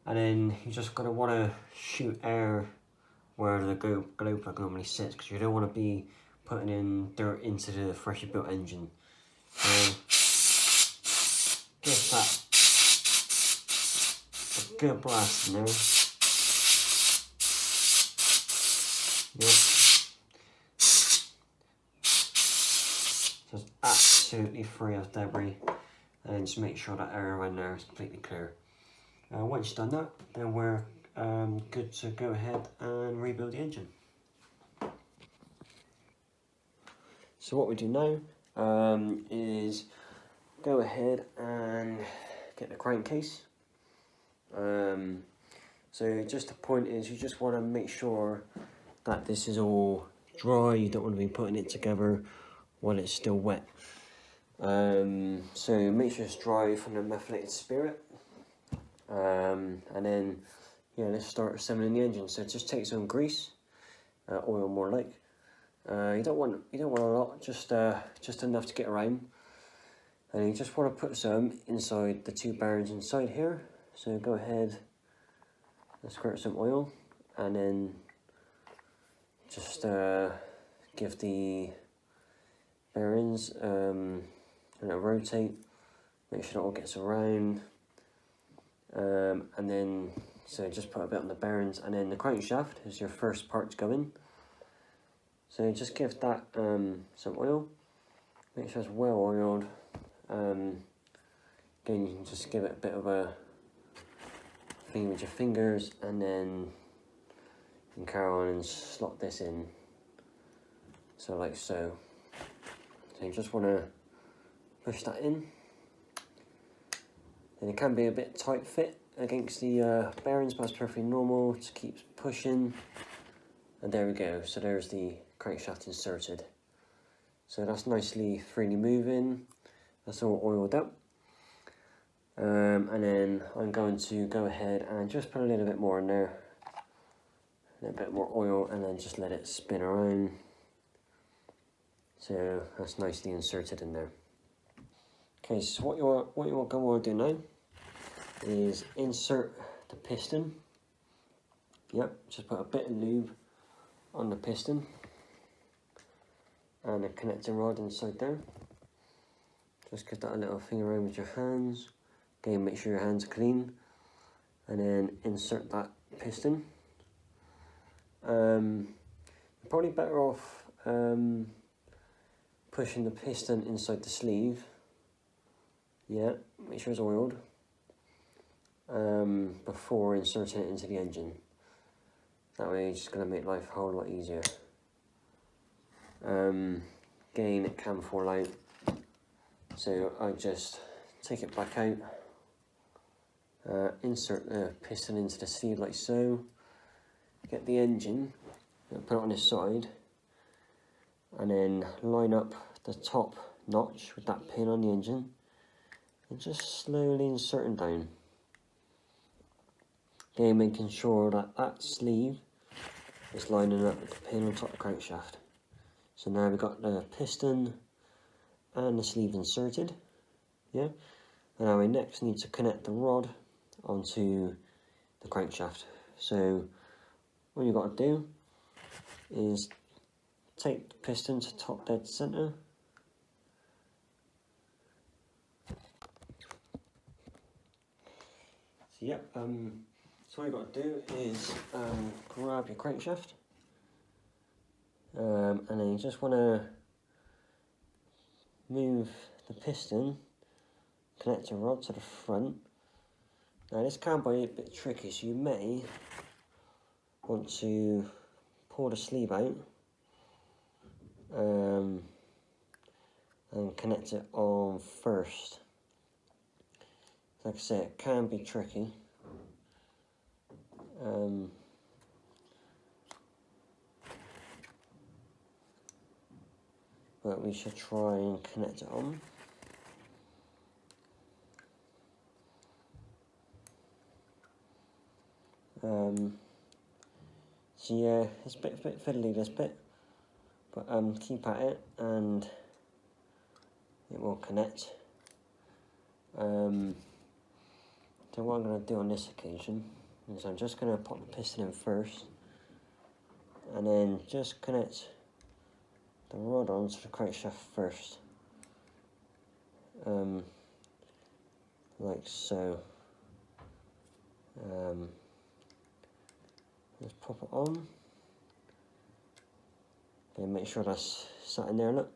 And then you just want to shoot air where the glow plug normally sits, because you don't want to be putting in dirt into the freshly built engine. So give that a good blast in there. Yeah. So it's absolutely free of debris, and just make sure that area around there is completely clear. Once you've done that, then we're good to go ahead and rebuild the engine. So what we do now is go ahead and get the crankcase. So just the point is, you just want to make sure that this is all dry. You don't want to be putting it together while it's still wet. So make sure it's dry from the methylated spirit. And then, yeah, let's start assembling the engine. So just take some grease, oil more like. You don't want a lot, just enough to get around. And you just want to put some inside the two bearings inside here. So go ahead and squirt some oil, and then just give the bearings and rotate. Make sure it all gets around. And then, so just put a bit on the bearings, and then the crankshaft is your first part to go in. So just give that some oil, make sure it's well oiled. Again, you can just give it a bit of a thing with your fingers, and then you can carry on and slot this in. So like so. So you just want to push that in. And it can be a bit tight fit against the bearings, but it's perfectly normal. Just keep pushing, and there we go. So there's the crankshaft inserted. So that's nicely freely moving. That's all oiled up. And then I'm going to go ahead and just put a little bit more in there, a little bit more oil, and then just let it spin around. So that's nicely inserted in there. Okay, so what you want to do now is insert the piston. Yep, just put a bit of lube on the piston and a connecting rod inside there. Just give that a little finger around with your hands. Again, make sure your hands are clean, and then insert that piston. You're probably better off pushing the piston inside the sleeve. Yeah, make sure it's oiled before inserting it into the engine. That way it's just going to make life a whole lot easier. Again, it can fall out, so I just take it back out, insert the piston into the sleeve like so, get the engine, put it on its side, and then line up the top notch with that pin on the engine, and just slowly inserting down. Again, making sure that that sleeve is lining up with the pin on top of the crankshaft. So now we've got the piston and the sleeve inserted. Yeah. And now we next need to connect the rod onto the crankshaft. So what you've got to do is take the piston to top dead center. So yep, so what you've got to do is grab your crankshaft, and then you just want to move the piston, connector rod to the front. Now this can be a bit tricky, so you may want to pull the sleeve out and connect it on first. Like I say, it can be tricky. But we should try and connect it on. So yeah, it's a bit fiddly, this bit, but keep at it and it will connect. So what I'm going to do on this occasion is I'm just going to pop the piston in first and then just connect the rod onto the crankshaft first, like so. Just pop it on and make sure that's sat in there, look.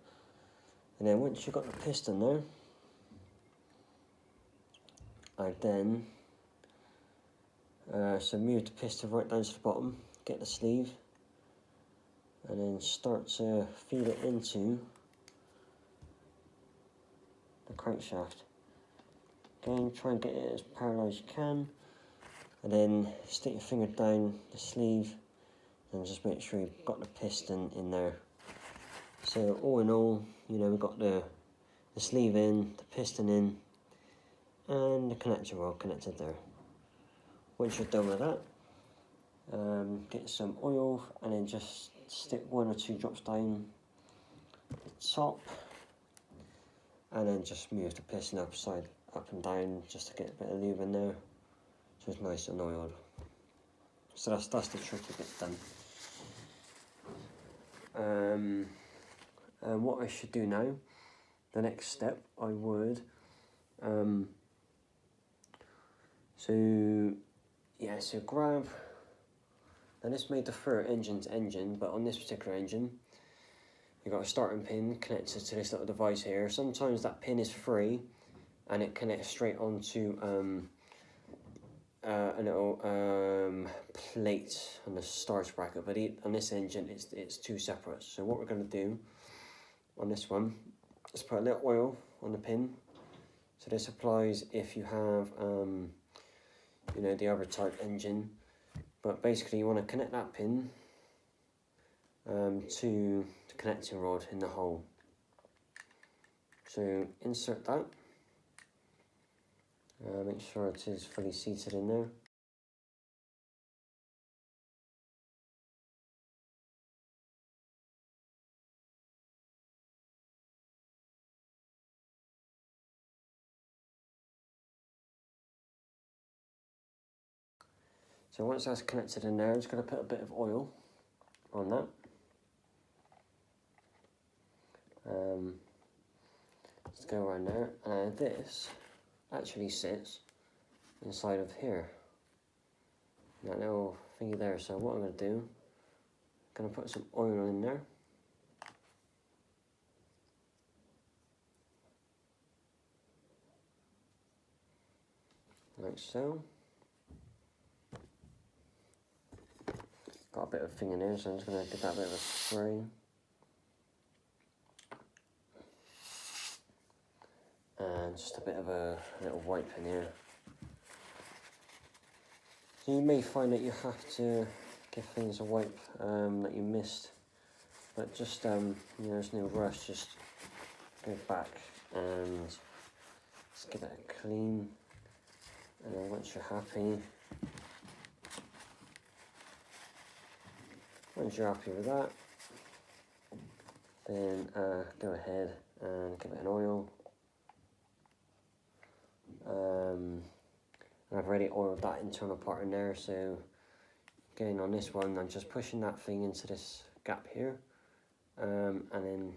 And then once you've got the piston there, I then so move the piston right down to the bottom, get the sleeve, and then start to feed it into the crankshaft. Again, try and get it as parallel as you can, and then stick your finger down the sleeve and just make sure you've got the piston in there. So all in all, you know, we've got the sleeve in, the piston in, and the connector rod connected there. Once you're done with that, get some oil and then just stick 1 or 2 drops down the top, and then just move the piston up and down just to get a bit of lube in there, so it's nice and oiled. So that's the tricky bit done. And what I should do now, the next step, I would so grab, and this may differ engine to engine, but on this particular engine, you've got a starting pin connected to this little device here. Sometimes that pin is free, and it connects straight onto a little plate on the starch bracket. But on this engine, it's 2 separate. So what we're going to do on this one is put a little oil on the pin. So this applies if you have you know, the other type engine, but basically you want to connect that pin to the connecting rod in the hole. So insert that, make sure it is fully seated in there. So once that's connected in there, I'm just going to put a bit of oil on that. Let's go around there, and this actually sits inside of here, that little thingy there. So what I'm going to do, I'm going to put some oil in there, like so. Got a bit of thing in there, so I'm just going to give that a bit of a spray. And just a bit of a little wipe in here. So you may find that you have to give things a wipe that you missed, but just you know, there's no rush. Just go back and just give it a clean, and then once you're happy, with that, then go ahead and give it an oil. And I've already oiled that internal part in there, so again on this one I'm just pushing that thing into this gap here, and then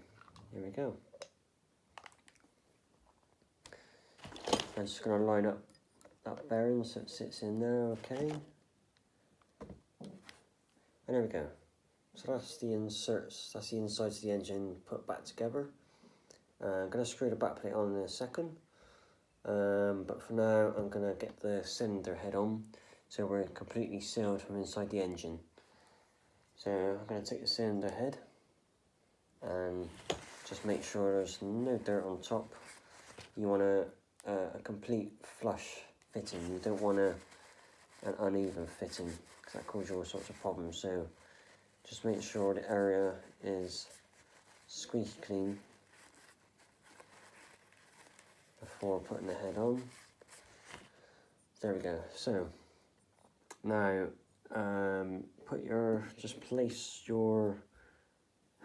here we go. I'm just going to line up that bearing so it sits in there, okay, and there we go. So that's the inserts, that's the insides of the engine put back together. I'm going to screw the back plate on in a second. But for now I'm going to get the cylinder head on, so we're completely sealed from inside the engine. So I'm going to take the cylinder head and just make sure there's no dirt on top. You want a complete flush fitting, you don't want an uneven fitting, because that causes all sorts of problems. So just make sure the area is squeaky clean before putting the head on. There we go. So Now, just place your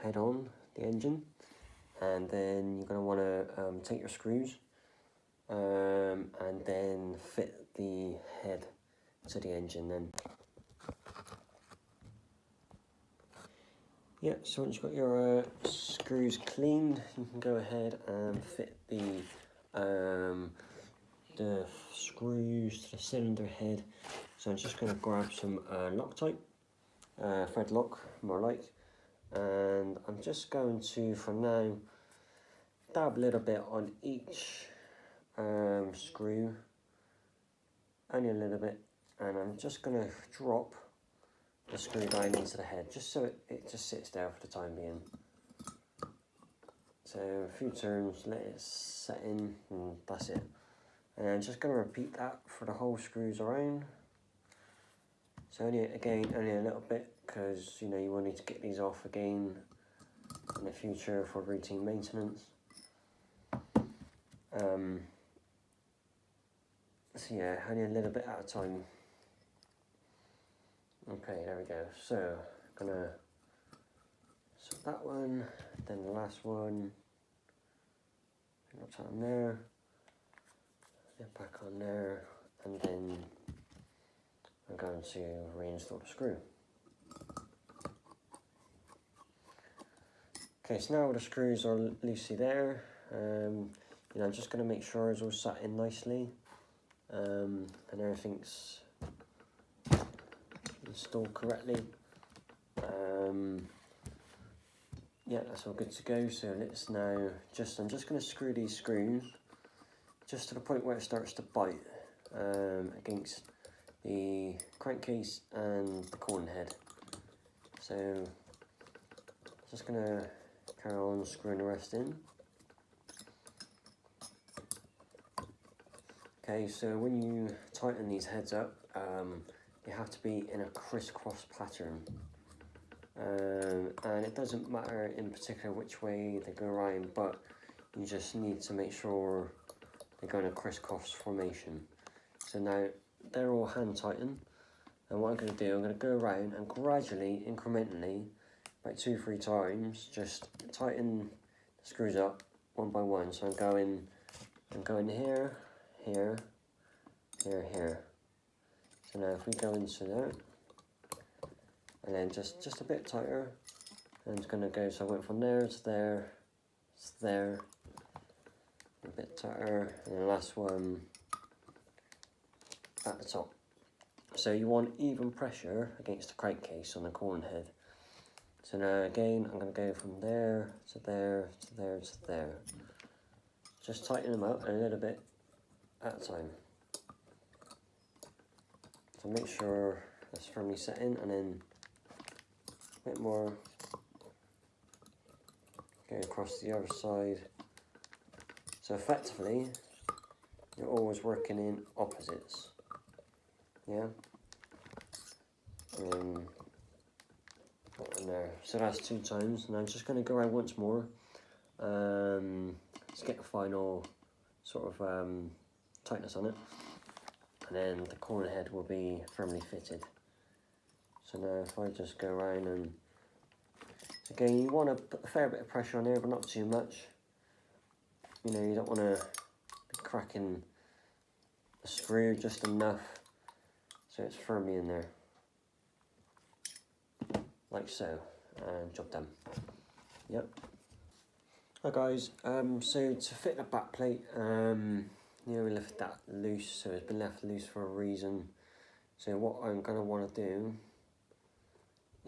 head on the engine, and then you're going to want to take your screws and then fit the head to the engine then. Yeah, so once you've got your screws cleaned, you can go ahead and fit the screws to the cylinder head. So I'm just going to grab some Loctite, thread lock more like, and I'm just going to, for now, dab a little bit on each screw, only a little bit, and I'm just going to drop the screw down into the head, just so it just sits there for the time being. So a few turns, let it set in, and that's it. And I'm just going to repeat that for the whole screws around. So only a little bit, because you will need to get these off again in the future for routine maintenance. So yeah, only a little bit at a time. Okay, there we go. So I'm gonna set that one, then the last one. What's on there? Get back on there, and then I'm going to reinstall the screw. Okay, so now the screws are loosely there. I'm just going to make sure it's all sat in nicely, and everything's installed correctly. Yeah, that's all good to go. So let's now I'm just going to screw these screws just to the point where it starts to bite against the crankcase and the corn head. So just going to carry on screwing the rest in. Okay, so when you tighten these heads up, you have to be in a crisscross pattern. And it doesn't matter in particular which way they go around, but you just need to make sure they go in a crisscross formation. So now they're all hand tightened, and what I'm going to do, I'm going to go around and gradually, incrementally, about 2-3 times, just tighten the screws up one by one. So I'm going here, here, here, here. So now if we go into there, and then just a bit tighter, and it's going to go, so I went from there to there, to there, a bit tighter, and the last one at the top. So you want even pressure against the crankcase on the corn head. So now again, I'm going to go from there to there to there to there. Just tighten them up a little bit at a time. So make sure that's firmly set in, and then a bit more. Go across the other side. So effectively, you're always working in opposites. Yeah. And put in there. So that's 2 times. And I'm just going to go around once more. Let's get the final sort of tightness on it. And then the corner head will be firmly fitted. So now if I just go around, and again, you want to put a fair bit of pressure on there, but not too much. You don't want to be cracking the screw, just enough so it's firmly in there, like so, and job done. Yep. Hi guys, so to fit the back plate, we left that loose, so it's been left loose for a reason. So what I'm going to want to do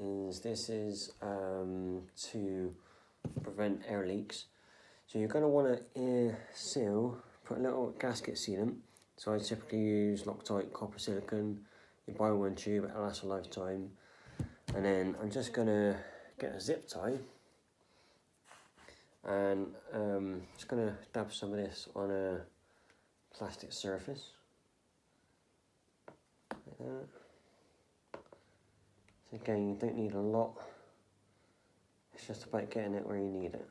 is, this is to prevent air leaks. So you're going to want to seal, put a little gasket sealant. So I typically use Loctite copper silicone. You buy one tube, it'll last a lifetime. And then I'm just going to get a zip tie, and just going to dab some of this on a plastic surface. Like that. So again, you don't need a lot. It's just about getting it where you need it.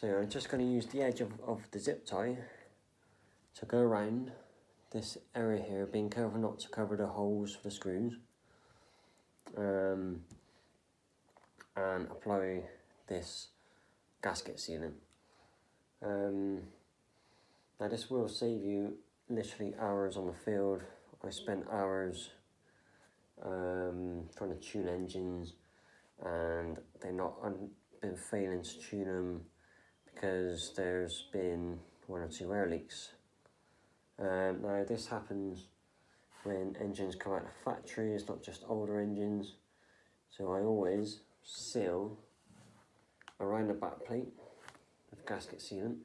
So I'm just going to use the edge of the zip tie So go around this area here, being careful not to cover the holes for the screws, and apply this gasket sealant. Now this will save you literally hours on the field. I spent hours trying to tune engines, and I've been failing to tune them because there's been 1 or 2 air leaks. Now this happens when engines come out of factory, it's not just older engines. So I always seal around the back plate with gasket sealant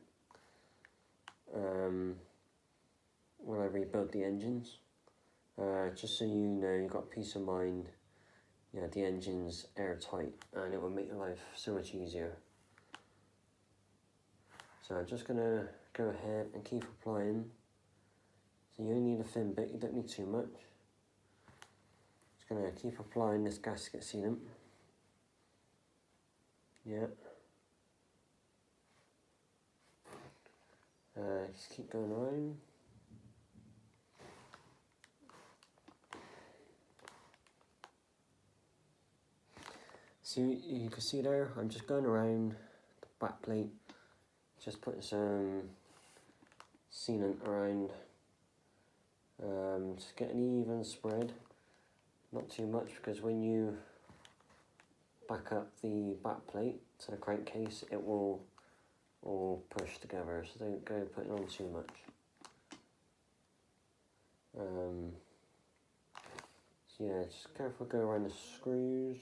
when I rebuild the engines, just so you know you've got peace of mind. You know, the engine's airtight, and it will make your life so much easier. So I'm just gonna go ahead and keep applying. So you only need a thin bit, you don't need too much. Just gonna keep applying this gasket sealant. Yeah. Just keep going around. So you can see there, I'm just going around the back plate, just putting some sealant around, just get an even spread, not too much, because when you back up the back plate to the crankcase, it will all push together, so don't go putting on too much. So yeah, just careful, go around the screws.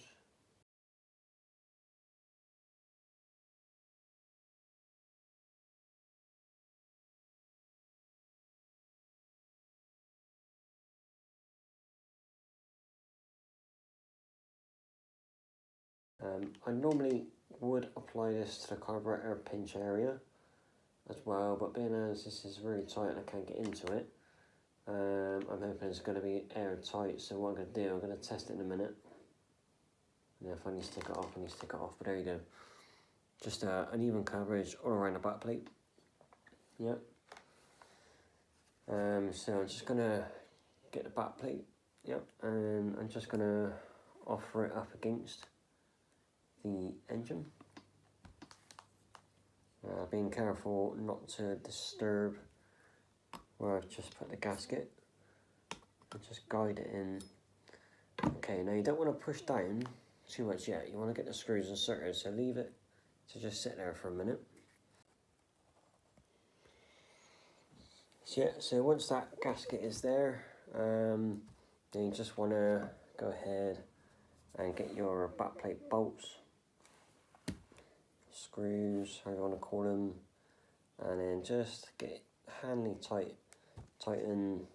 I normally would apply this to the carburetor pinch area as well, but being as this is really tight and I can't get into it, I'm hoping it's going to be airtight. So what I'm going to do, I'm going to test it in a minute, and if I need to take it off, I need to take it off, but there you go. Just an even coverage all around the back plate. Yep. So I'm just going to get the back plate, yep, and I'm just going to offer it up against the engine. Being careful not to disturb where I've just put the gasket, and just guide it in. Okay, now you don't want to push down too much yet, you want to get the screws inserted, so leave it to just sit there for a minute. So yeah, so once that gasket is there, then you just want to go ahead and get your back plate bolts, screws, how you want to call them, and then just get handily tighten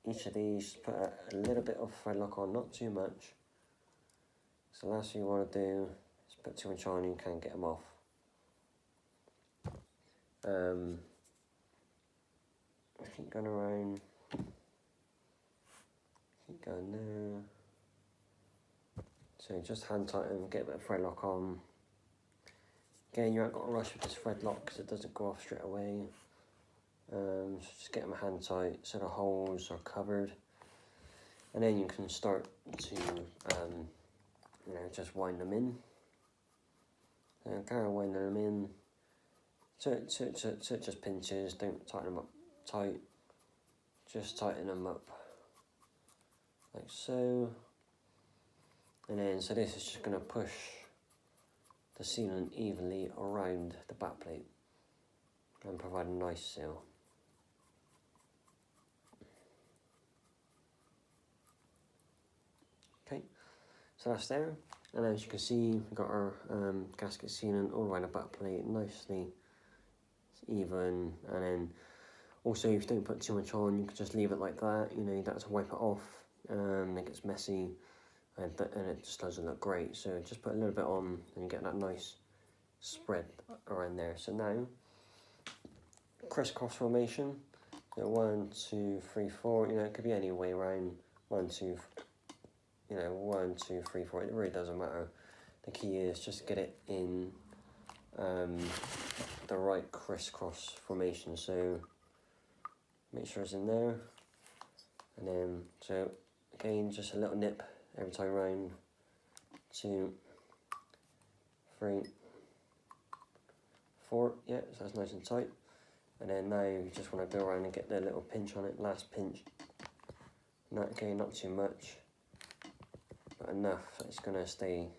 each of these. Put a little bit of thread lock on, not too much. So the last thing you want to do is put too much on, you can't get them off. Keep going around, keep going there. So just hand tighten, get a bit of thread lock on. Again, you haven't got to rush with this thread lock because it doesn't go off straight away. So just get them hand tight so the holes are covered, and then you can start to you know, just wind them in. And carry on winding them in. So it just pinches. Don't tighten them up tight. Just tighten them up like so. And then so this is just going to push the sealant evenly around the back plate and provide a nice seal. Okay, so that's there, and as you can see, we've got our gasket sealant all around the back plate, nicely even. And then also, if you don't put too much on, you can just leave it like that. You know, you don't have to wipe it off, it gets messy, and it just doesn't look great. So just put a little bit on, and you get that nice spread around there. So now, crisscross formation. So 1, 2, 3, 4. You know, it could be any way around. 1, 2. You know, 1, 2, 3, 4. It really doesn't matter. The key is just get it in the right crisscross formation. So make sure it's in there, and then so again just a little nip every time round. 2, 3, 4. Yeah, so that's nice and tight. And then now you just want to go around and get the little pinch on it, last pinch. Okay, not too much, but enough that it's going to stay.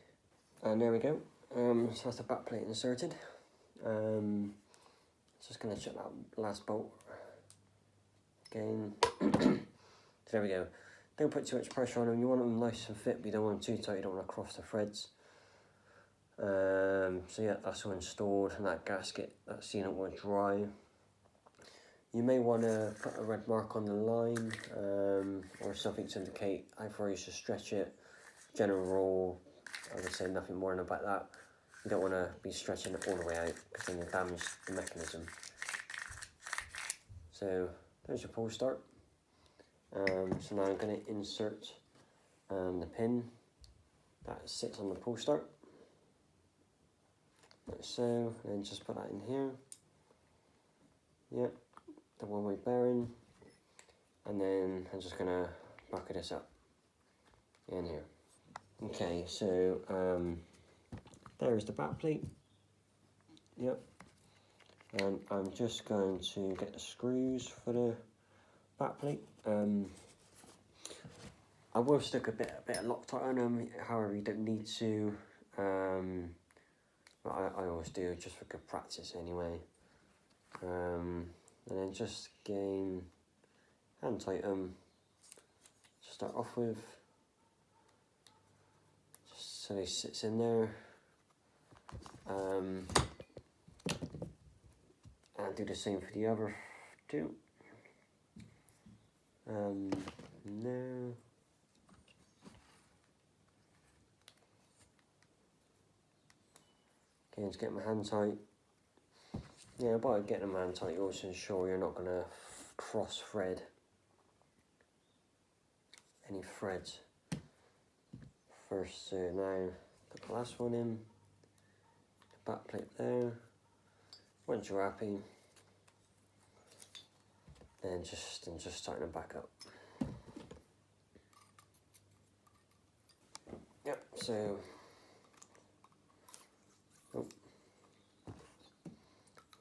And there we go. So that's the back plate inserted. Just going to check that last bolt again. So there we go. Don't put too much pressure on them. You want them nice and fit, but you don't want them too tight. You don't want to cross the threads. So yeah, that's all installed, and that gasket, that sealant will dry. You may want to put a red mark on the line, or something to indicate how far you should stretch it. General rule, I would say nothing more than about that. You don't want to be stretching it all the way out, because then you damage the mechanism. So there's your pull start. So now I'm going to insert the pin that sits on the pull start, like so, and then just put that in here. Yep, the one-way bearing, and then I'm just going to bucket this up in here. Okay, so there's the back plate. Yep, and I'm just going to get the screws for the back plate. I will stick a bit of Loctite on them, however you don't need to. But I always do, just for good practice anyway. And then just again, hand tight them to start off with, just so it sits in there. And do the same for the other two. No. Okay, just get my hand tight. Yeah, by getting them hand tight, you also ensure you're not going to cross thread any threads. First, so now put the last one in, the back plate there. Once you're happy, then just tighten them back up. Yep, so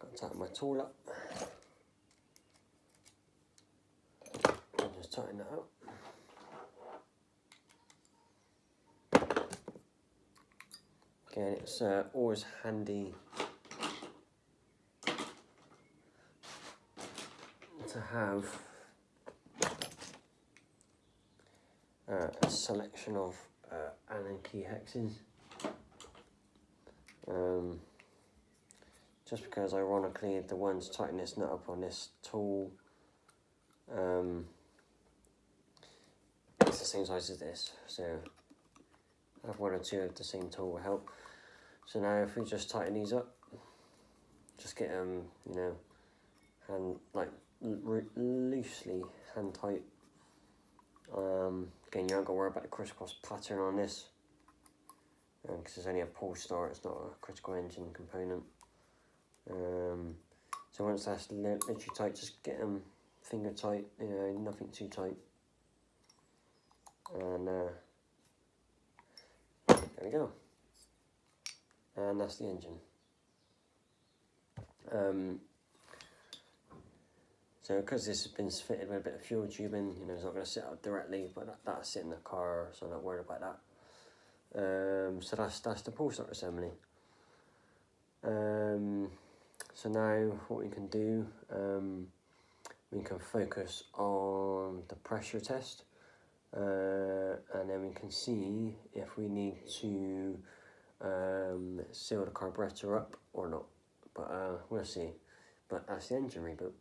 got to tighten my tool up. And just tighten that up. Again, it's always handy to have a selection of Allen key hexes. Just because ironically the ones tighten this nut up on this tool, it's the same size as this, so have one or two of the same tool will help. So now if we just tighten these up, just get them, you know, like loosely hand tight. Again, you don't got to worry about the crisscross pattern on this, because it's only a pull start, it's not a critical engine component. So once that's literally tight, just get them finger tight, you know, nothing too tight. And there we go. And that's the engine. So because this has been fitted with a bit of fuel tubing, you know, it's not going to sit out directly, but that's in the car, so I'm not worried about that. So that's the pull start assembly. So now what we can do, we can focus on the pressure test, and then we can see if we need to seal the carburetor up or not, but we'll see. But that's the engine reboot.